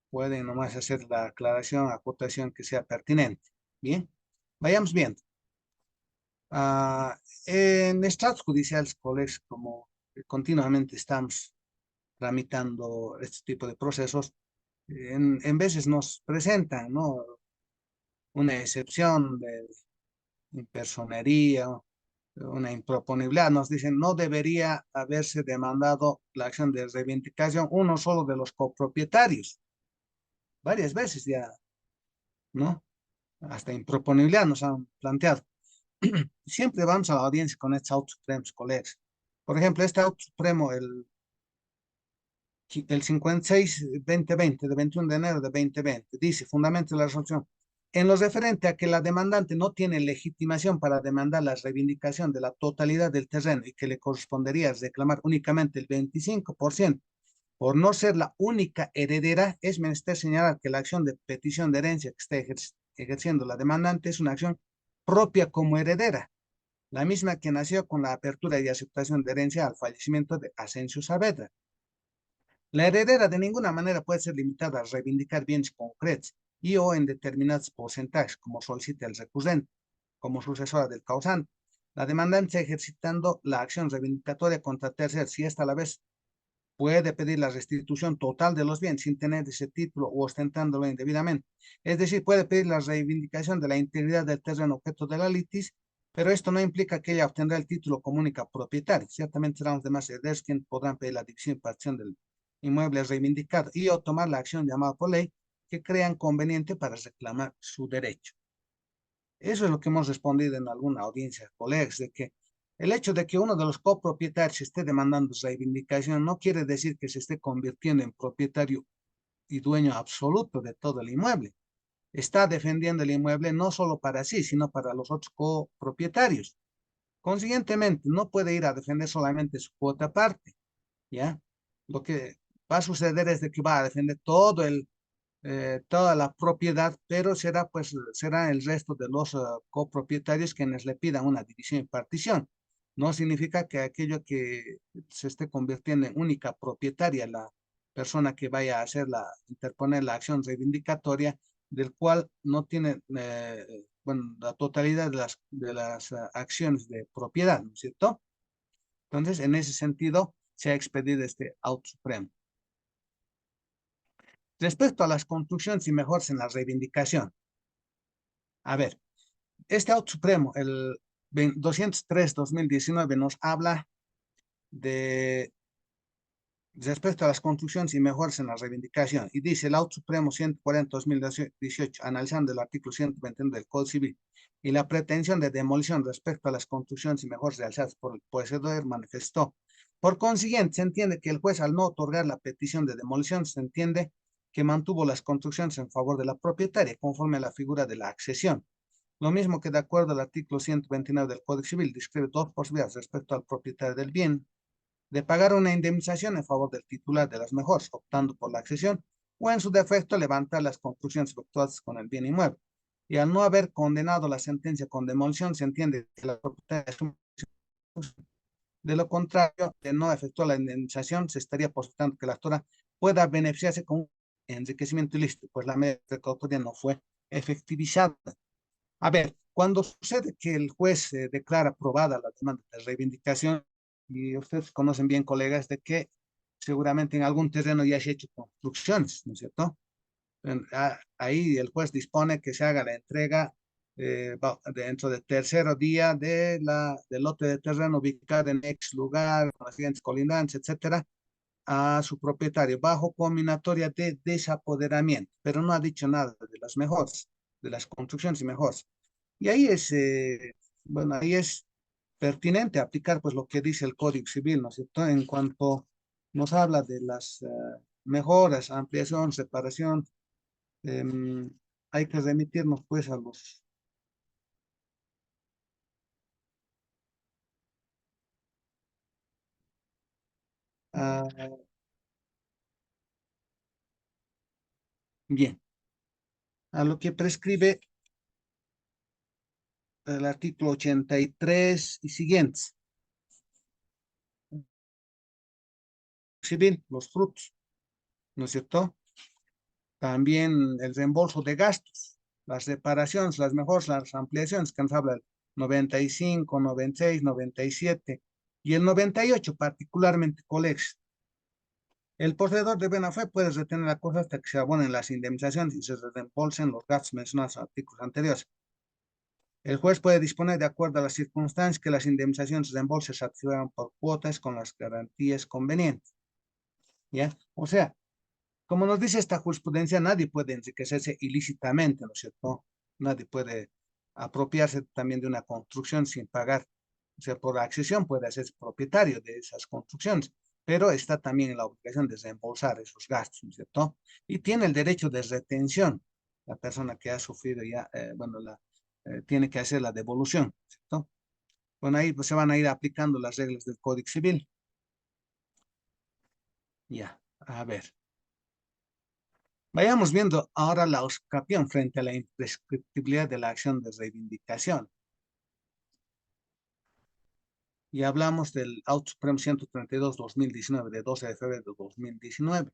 pueden nomás hacer la aclaración, acotación que sea pertinente. Bien, vayamos viendo. En estratos judiciales, colegas, como continuamente estamos tramitando este tipo de procesos, en veces nos presentan, ¿no?, una excepción de impersonería, una improponibilidad. Nos dicen, no debería haberse demandado la acción de reivindicación uno solo de los copropietarios. Varias veces ya, ¿no? Hasta improponibilidad nos han planteado. Siempre vamos a la audiencia con estos autos supremos, colegas. Por ejemplo, este auto supremo, el 56-2020, de 21 de enero de 2020, dice, fundamento de la resolución, en lo referente a que la demandante no tiene legitimación para demandar la reivindicación de la totalidad del terreno y que le correspondería reclamar únicamente el 25%, por no ser la única heredera, es menester señalar que la acción de petición de herencia que está ejerciendo la demandante es una acción propia como heredera, la misma que nació con la apertura y aceptación de herencia al fallecimiento de Asensio Saavedra. La heredera de ninguna manera puede ser limitada a reivindicar bienes concretos y o en determinados porcentajes, como solicita el recurrente, como sucesora del causante. La demandante ejercitando la acción reivindicatoria contra terceros, y esta a la vez puede pedir la restitución total de los bienes sin tener ese título o ostentándolo indebidamente. Es decir, puede pedir la reivindicación de la integridad del terreno objeto de la litis, pero esto no implica que ella obtendrá el título como única propietaria. Ciertamente serán los demás herederos quienes podrán pedir la división y partición del inmueble reivindicado y o tomar la acción llamada por ley que crean conveniente para reclamar su derecho. Eso es lo que hemos respondido en alguna audiencia, colegas, de que el hecho de que uno de los copropietarios esté demandando reivindicación no quiere decir que se esté convirtiendo en propietario y dueño absoluto de todo el inmueble. Está defendiendo el inmueble no solo para sí, sino para los otros copropietarios. Consiguientemente, no puede ir a defender solamente su cuota parte, ¿ya? Lo que va a suceder es de que va a defender toda la propiedad, pero será el resto de los copropietarios quienes le pidan una división y partición. No significa que aquello que se esté convirtiendo en única propietaria, la persona que vaya a interponer la acción reivindicatoria, del cual no tiene, bueno, la totalidad de las acciones de propiedad, ¿no es cierto? Entonces, en ese sentido, se ha expedido este auto supremo. Respecto a las construcciones y mejoras en la reivindicación, a ver, este auto supremo, el 203-2019, nos habla de respecto a las construcciones y mejoras en la reivindicación, y dice el auto supremo 140-2018, analizando el artículo 121 del Código Civil y la pretensión de demolición respecto a las construcciones y mejoras realizadas por el poseedor, manifestó. Por consiguiente, se entiende que el juez, al no otorgar la petición de demolición, se entiende que mantuvo las construcciones en favor de la propietaria, conforme a la figura de la accesión. Lo mismo que de acuerdo al artículo 129 del Código Civil, describe dos posibilidades respecto al propietario del bien, de pagar una indemnización en favor del titular de las mejoras, optando por la accesión, o en su defecto levantar las construcciones efectuadas con el bien inmueble. Y al no haber condenado la sentencia con demolición, se entiende que la propietaria asume. De lo contrario, de no efectuar la indemnización, se estaría posibilitando que la actora pueda beneficiarse con un enriquecimiento ilícito, pues la medida precautoria no fue efectivizada. A ver, cuando sucede que el juez declara aprobada la demanda de reivindicación, y ustedes conocen bien, colegas, de que seguramente en algún terreno ya se ha hecho construcciones, ¿no es cierto? Ahí el juez dispone que se haga la entrega dentro del tercer día del lote de terreno ubicado en X lugar, con las siguientes colindancias, etcétera, a su propietario, bajo combinatoria de desapoderamiento, pero no ha dicho nada de las mejoras, de las construcciones y mejoras. Y ahí bueno, ahí es pertinente aplicar pues lo que dice el Código Civil, ¿no es cierto? En cuanto nos habla de las mejoras, ampliación, separación, hay que remitirnos pues a los... bien, a lo que prescribe el artículo 83 y siguientes. Civil, los frutos, ¿no es cierto? También el reembolso de gastos, las reparaciones, las mejoras, las ampliaciones, que nos habla el 95, 96, 97 y el 98, particularmente Colex. El poseedor de buena fe puede retener la cosa hasta que se abonen las indemnizaciones y se reembolsen los gastos mencionados en artículos anteriores. El juez puede disponer, de acuerdo a las circunstancias, que las indemnizaciones de reembolso se activarán por cuotas con las garantías convenientes. ¿Ya? O sea, como nos dice esta jurisprudencia, nadie puede enriquecerse ilícitamente, ¿no es cierto? Nadie puede apropiarse también de una construcción sin pagar. O sea, por accesión puede hacerse propietario de esas construcciones, pero está también en la obligación de reembolsar esos gastos, ¿no es cierto? Y tiene el derecho de retención, la persona que ha sufrido ya, bueno, tiene que hacer la devolución, ¿no es cierto? Bueno, ahí pues, se van a ir aplicando las reglas del Código Civil. Ya, a ver. Vayamos viendo ahora la usucapión frente a la imprescriptibilidad de la acción de reivindicación. Y hablamos del Auto Supremo 132-2019 de 12 de febrero de 2019.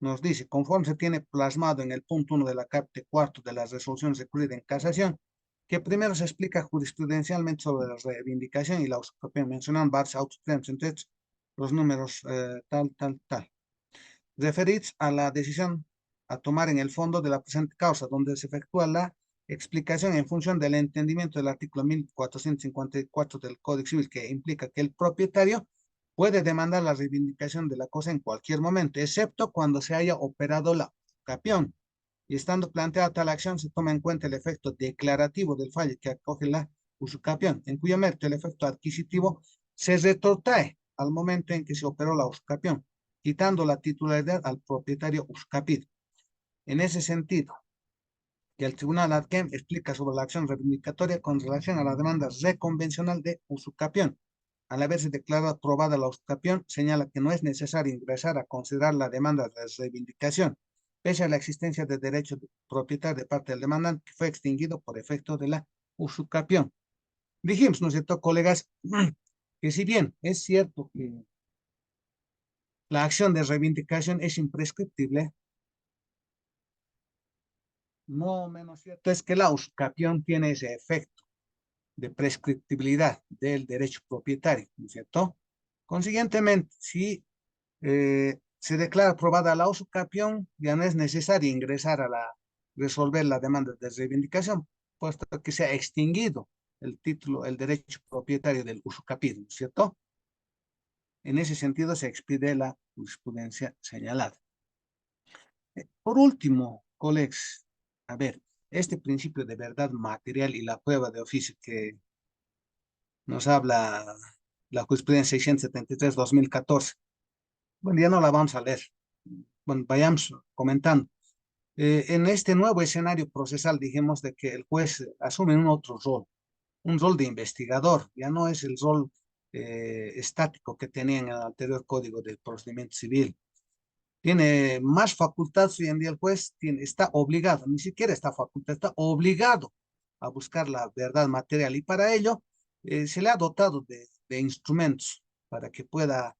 Nos dice, conforme se tiene plasmado en el punto 1 de la capítulo cuarto de las resoluciones recurridas en casación, que primero se explica jurisprudencialmente sobre la reivindicación y la usucapión, mencionan varios Autos Supremos, entre los números tal, referidos a la decisión a tomar en el fondo de la presente causa, donde se efectúa la explicación en función del entendimiento del artículo 1454 del Código Civil, que implica que el propietario puede demandar la reivindicación de la cosa en cualquier momento, excepto cuando se haya operado la usucapión. Y estando planteada tal acción, se toma en cuenta el efecto declarativo del fallo que acoge la usucapión, en cuyo mérito el efecto adquisitivo se retrotrae al momento en que se operó la usucapión, quitando la titularidad al propietario usucapido. En ese sentido, que el Tribunal Adquem explica sobre la acción reivindicatoria con relación a la demanda reconvencional de usucapión. Al haberse declarado aprobada la usucapión, señala que no es necesario ingresar a considerar la demanda de reivindicación, pese a la existencia de derecho propietario de parte del demandante que fue extinguido por efecto de la usucapión. Dijimos, ¿no es cierto, colegas? Que si bien es cierto que la acción de reivindicación es imprescriptible, no menos cierto es que la usucapión tiene ese efecto de prescriptibilidad del derecho propietario, ¿no es cierto? Consiguientemente, si se declara aprobada la usucapión, ya no es necesario ingresar a resolver la demanda de reivindicación, puesto que se ha extinguido el título, el derecho propietario del usucapido, ¿no es cierto? En ese sentido se expide la jurisprudencia señalada. Por último, colegas, a ver, este principio de verdad material y la prueba de oficio que nos habla la jurisprudencia 673-2014. Bueno, ya no la vamos a leer. Bueno, vayamos comentando. En este nuevo escenario procesal, dijimos de que el juez asume un otro rol, un rol de investigador, ya no es el rol estático que tenía en el anterior Código del Procedimiento Civil. Tiene más facultades hoy en día el juez, está obligado, ni siquiera está facultado, está obligado a buscar la verdad material y para ello se le ha dotado de instrumentos para que pueda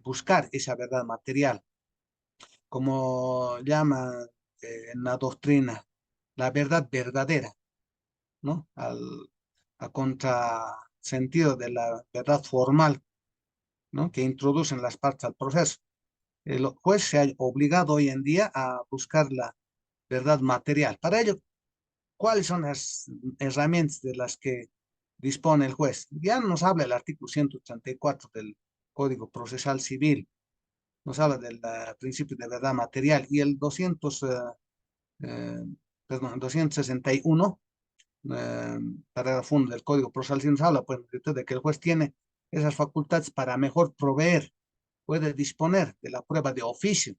buscar esa verdad material, como llama en la doctrina la verdad verdadera, ¿no? A contrasentido de la verdad formal, ¿no? Que introducen las partes al proceso. El juez se ha obligado hoy en día a buscar la verdad material. Para ello, ¿cuáles son las herramientas de las que dispone el juez? Ya nos habla el artículo 134 del Código Procesal Civil, nos habla del principio de verdad material y el eh, 261, parágrafo 1 del Código Procesal Civil nos habla pues, de que el juez tiene esas facultades para mejor proveer, puede disponer de la prueba de oficio,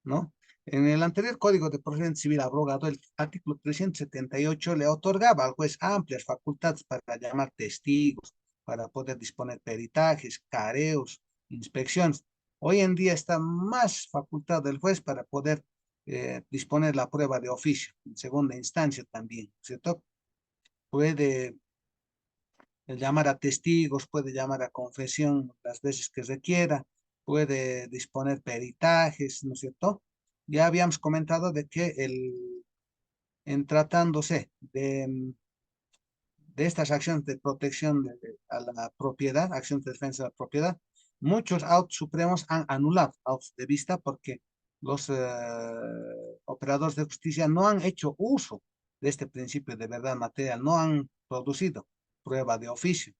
¿no? En el anterior Código de Procedimiento Civil abrogado, el artículo 378 le otorgaba al juez amplias facultades para llamar testigos, para poder disponer peritajes, careos, inspecciones. Hoy en día está más facultad del juez para poder disponer la prueba de oficio, en segunda instancia también, ¿cierto? Puede llamar a testigos, puede llamar a confesión las veces que requiera, puede disponer peritajes, ¿no es cierto? Ya habíamos comentado de que en tratándose de estas acciones de protección a la propiedad, acciones de defensa de la propiedad, muchos autos supremos han anulado autos de vista porque los operadores de justicia no han hecho uso de este principio de verdad material, no han producido prueba de oficio.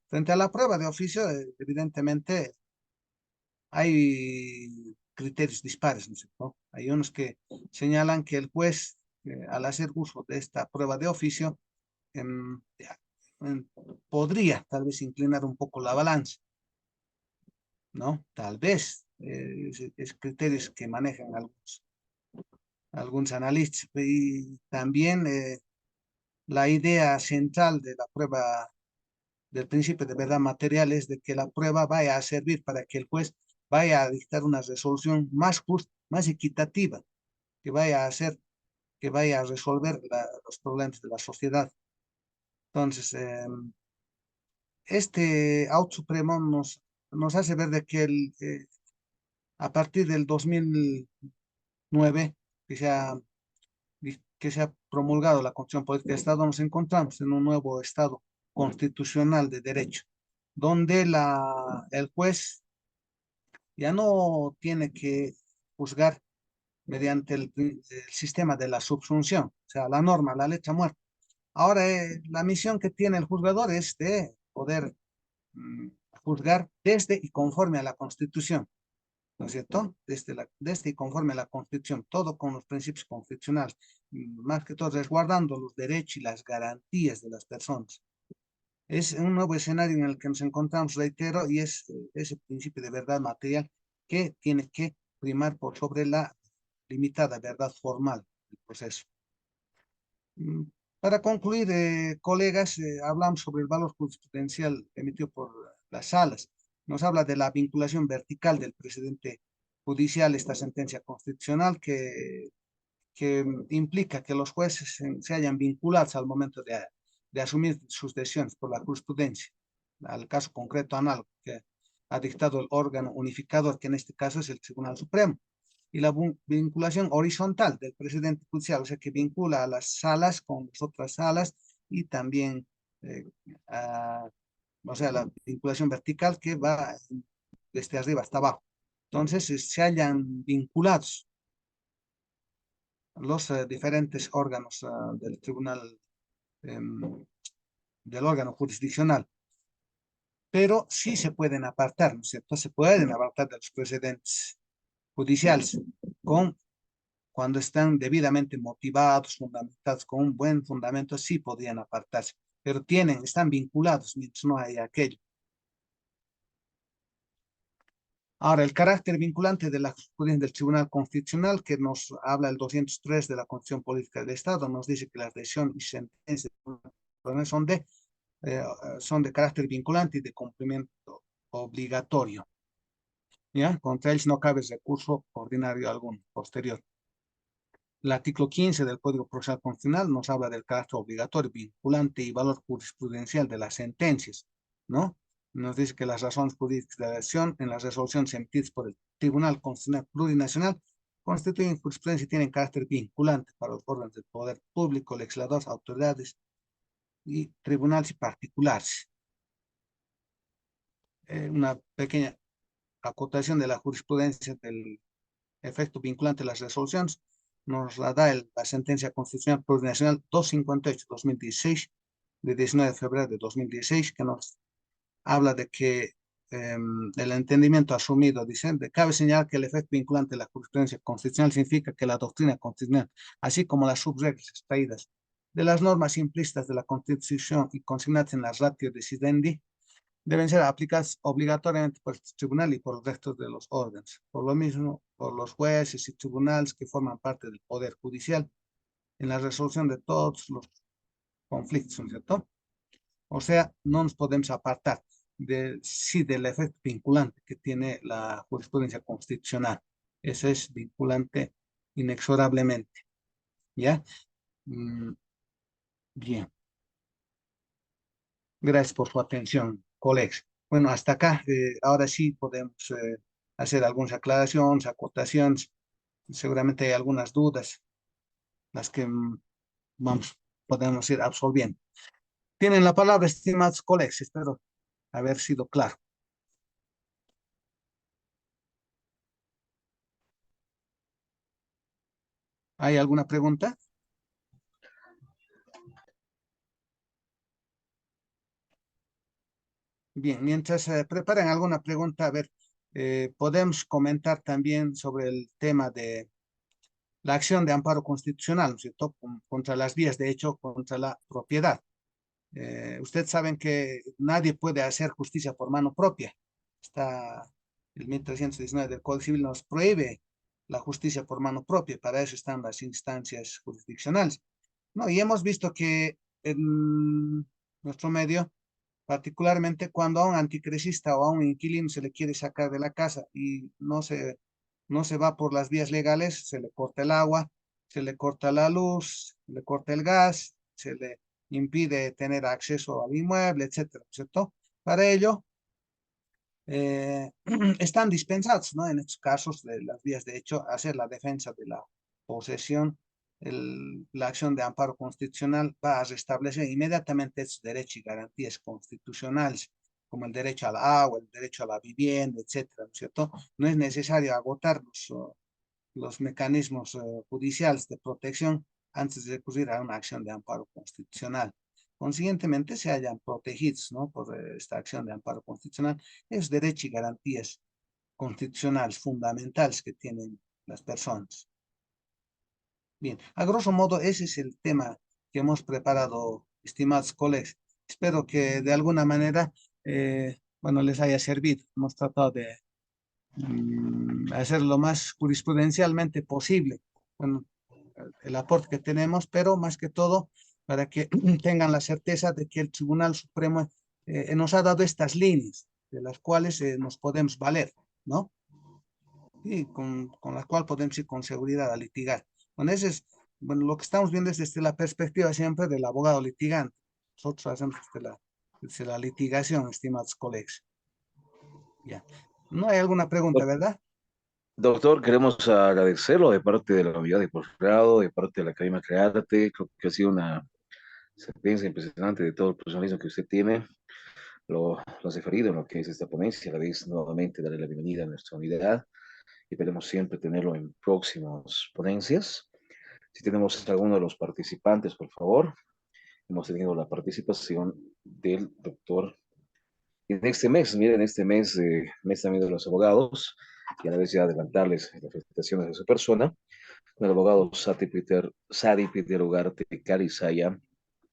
Frente a la prueba de oficio, evidentemente hay criterios dispares, ¿no es cierto? Hay unos que señalan que el juez, al hacer uso de esta prueba de oficio, ya, podría tal vez inclinar un poco la balanza, ¿no? Tal vez es criterios que manejan algunos analistas. Y también la idea central de la prueba del principio de verdad material es de que la prueba vaya a servir para que el juez vaya a dictar una resolución más justa, más equitativa, que vaya a hacer, que vaya a resolver los problemas de la sociedad. Entonces, este auto supremo nos hace ver de que a partir del 2009, que se ha promulgado la Constitución Política de Estado, nos encontramos en un nuevo Estado constitucional de derecho, donde el juez ya no tiene que juzgar mediante el sistema de la subsunción, o sea, la norma, la letra muerta. Ahora, la misión que tiene el juzgador es de poder juzgar desde y conforme a la Constitución, ¿no es cierto? Desde y conforme a la Constitución, todo con los principios constitucionales, más que todo resguardando los derechos y las garantías de las personas. Es un nuevo escenario en el que nos encontramos, reitero, y es ese principio de verdad material que tiene que primar por sobre la limitada verdad formal del proceso. Para concluir, colegas, hablamos sobre el valor jurisprudencial emitido por las salas. Nos habla de la vinculación vertical del precedente judicial, esta sentencia constitucional que implica que los jueces se hayan vinculados al momento de asumir sus decisiones por la jurisprudencia, al caso concreto análogo que ha dictado el órgano unificador, que en este caso es el Tribunal Supremo, y la vinculación horizontal del presidente judicial, o sea, que vincula a las salas con las otras salas y también, o sea, la vinculación vertical que va desde arriba hasta abajo. Entonces, se hayan vinculados los diferentes órganos del tribunal, del órgano jurisdiccional, pero sí se pueden apartar, ¿no es cierto? Se pueden apartar de los precedentes judiciales cuando están debidamente motivados, fundamentados con un buen fundamento, sí podrían apartarse, pero están vinculados mientras no hay aquello. Ahora, el carácter vinculante de la jurisprudencia del Tribunal Constitucional, que nos habla el 203 de la Constitución Política del Estado, nos dice que las decisiones y sentencias son de carácter vinculante y de cumplimiento obligatorio. ¿Ya? Contra ellos no cabe recurso ordinario alguno posterior. El artículo 15 del Código Procesal Constitucional nos habla del carácter obligatorio, vinculante y valor jurisprudencial de las sentencias, ¿no? Nos dice que las razones jurídicas de la decisión en las resoluciones emitidas por el Tribunal Constitucional Plurinacional constituyen jurisprudencia y tienen carácter vinculante para los órganos del poder público, legisladores, autoridades y tribunales y particulares. Una pequeña acotación de la jurisprudencia del efecto vinculante de las resoluciones nos la da la sentencia constitucional plurinacional 258-2016 de 19 de febrero de 2016, que nos habla de que el entendimiento asumido, dice, cabe señalar que el efecto vinculante de la jurisprudencia constitucional significa que la doctrina constitucional, así como las subreglas extraídas de las normas implícitas de la Constitución y consignadas en las ratio decidendi, deben ser aplicadas obligatoriamente por este tribunal y por el resto de los órganos. Por lo mismo, por los jueces y tribunales que forman parte del Poder Judicial en la resolución de todos los conflictos, ¿no es cierto? O sea, no nos podemos apartar del efecto vinculante que tiene la jurisprudencia constitucional. Ese es vinculante inexorablemente. ¿Ya? Bien. Gracias por su atención, colegas. Bueno, hasta acá. Ahora sí podemos hacer algunas aclaraciones, acotaciones. Seguramente hay algunas dudas, las que podemos ir absolviendo. Tienen la palabra, estimados colegas. Espero haber sido claro. ¿Hay alguna pregunta? Bien, mientras preparan alguna pregunta, a ver, podemos comentar también sobre el tema de la acción de amparo constitucional, ¿no es cierto?, contra las vías de hecho, contra la propiedad. Ustedes saben que nadie puede hacer justicia por mano propia. El 1319 del Código Civil nos prohíbe la justicia por mano propia. Para eso están las instancias jurisdiccionales. No, y hemos visto que en nuestro medio, particularmente cuando a un anticresista o a un inquilino se le quiere sacar de la casa y no se va por las vías legales, se le corta el agua, se le corta la luz, se le corta el gas, se le impide tener acceso al inmueble, etcétera, ¿cierto? Para ello, están dispensados, ¿no? En estos casos de las vías de hecho, hacer la defensa de la posesión, la acción de amparo constitucional va a restablecer inmediatamente esos derechos y garantías constitucionales, como el derecho al agua, el derecho a la vivienda, etcétera, ¿no es cierto? No es necesario agotar los mecanismos judiciales de protección antes de recurrir a una acción de amparo constitucional. Consiguientemente, se hayan protegidos, ¿no?, por esta acción de amparo constitucional esos derechos y garantías constitucionales fundamentales que tienen las personas. Bien, a grosso modo, ese es el tema que hemos preparado, estimados colegas. Espero que de alguna manera, bueno, les haya servido. Hemos tratado de hacer lo más jurisprudencialmente posible, bueno, el aporte que tenemos, pero más que todo para que tengan la certeza de que el Tribunal Supremo nos ha dado estas líneas de las cuales nos podemos valer, ¿no? Y con las cuales podemos ir con seguridad a litigar. Bueno, ese es, bueno, lo que estamos viendo es desde la perspectiva siempre del abogado litigante. Nosotros hacemos desde la litigación, estimados colegas. Ya. No hay alguna pregunta, ¿verdad? Doctor, queremos agradecerlo de parte de la unidad de posgrado, de parte de la Academia Crearte. Creo que ha sido una experiencia impresionante de todo el profesionalismo que usted tiene. Lo has referido en lo que es esta ponencia. A la vez, nuevamente, darle la bienvenida a nuestra unidad y esperemos siempre tenerlo en próximas ponencias. Si tenemos alguno de los participantes, por favor. Hemos tenido la participación del doctor en este mes, miren, este mes, mes también de los abogados, y a la vez ya adelantarles las felicitaciones de su persona, el abogado Sadi Peter Ugarte Carizaya,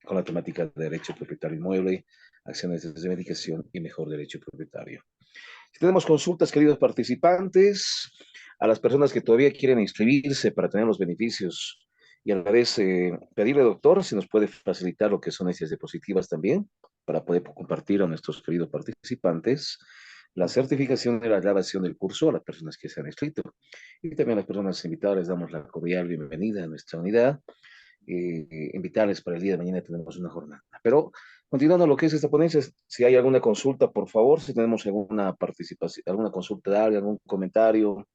con la temática de derecho propietario inmueble, acciones de medicación y mejor derecho propietario. Si tenemos consultas, queridos participantes, a las personas que todavía quieren inscribirse para tener los beneficios y a la vez pedirle, doctor, si nos puede facilitar lo que son esas diapositivas también, para poder compartir a nuestros queridos participantes la certificación de la grabación del curso a las personas que se han inscrito. Y también a las personas invitadas les damos la cordial bienvenida a nuestra unidad. Invitarles para el día de mañana tenemos una jornada. Pero continuando lo que es esta ponencia, si hay alguna consulta, por favor, si tenemos alguna participación, alguna consulta de alguien, algún comentario,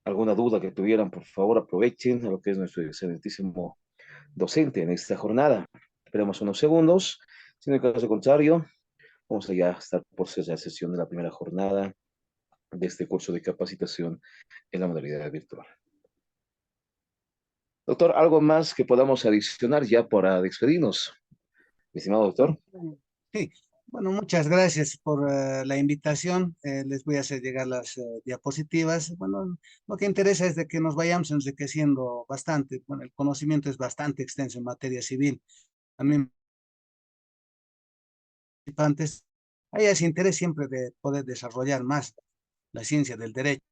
alguna duda que tuvieran, por favor, aprovechen a lo que es nuestro excelentísimo docente en esta jornada. Esperemos unos segundos. Si no hay caso contrario, vamos a ya estar por cerrar la sesión de la primera jornada de este curso de capacitación en la modalidad virtual. Doctor, ¿algo más que podamos adicionar ya para despedirnos? Mi estimado doctor. Sí, bueno, muchas gracias por la invitación. Les voy a hacer llegar las diapositivas. Bueno, lo que interesa es de que nos vayamos enriqueciendo bastante. Bueno, el conocimiento es bastante extenso en materia civil. A mí, participantes, hay ese interés siempre de poder desarrollar más la ciencia del derecho,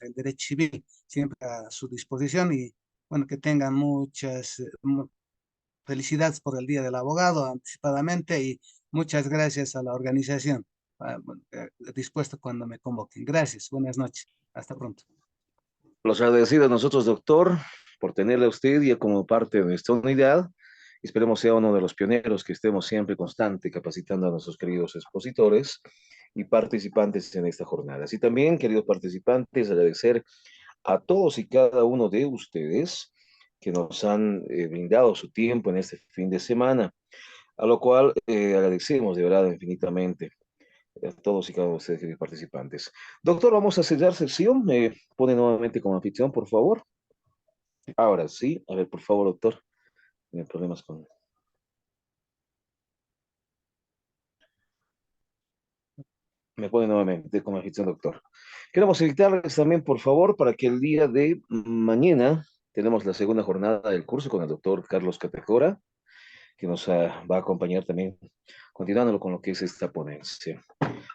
el derecho civil, siempre a su disposición y bueno, que tengan muchas felicidades por el Día del Abogado anticipadamente y muchas gracias a la organización, dispuesto cuando me convoquen. Gracias, buenas noches, hasta pronto. Los agradecidos a nosotros, doctor, por tenerle a usted ya como parte de nuestra unidad. Esperemos sea uno de los pioneros que estemos siempre constante capacitando a nuestros queridos expositores y participantes en esta jornada. Así también, queridos participantes, agradecer a todos y cada uno de ustedes que nos han brindado su tiempo en este fin de semana, a lo cual agradecemos de verdad infinitamente a todos y cada uno de ustedes, queridos participantes. Doctor, vamos a cerrar sesión. Me pone nuevamente como anfitrión, por favor. Ahora sí, a ver, por favor, doctor. Tiene problemas con... Me pone nuevamente como anfitrión, doctor. Queremos invitarles también, por favor, para que el día de mañana tenemos la segunda jornada del curso con el doctor Carlos Catejora, que nos va a acompañar también, continuando con lo que es esta ponencia.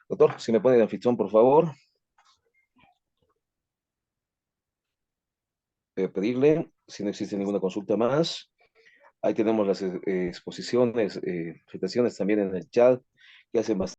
Doctor, si me pone de anfitrión, por favor. Pedirle, si no existe ninguna consulta más. Ahí tenemos las exposiciones, presentaciones también en el chat, que hacen bastante.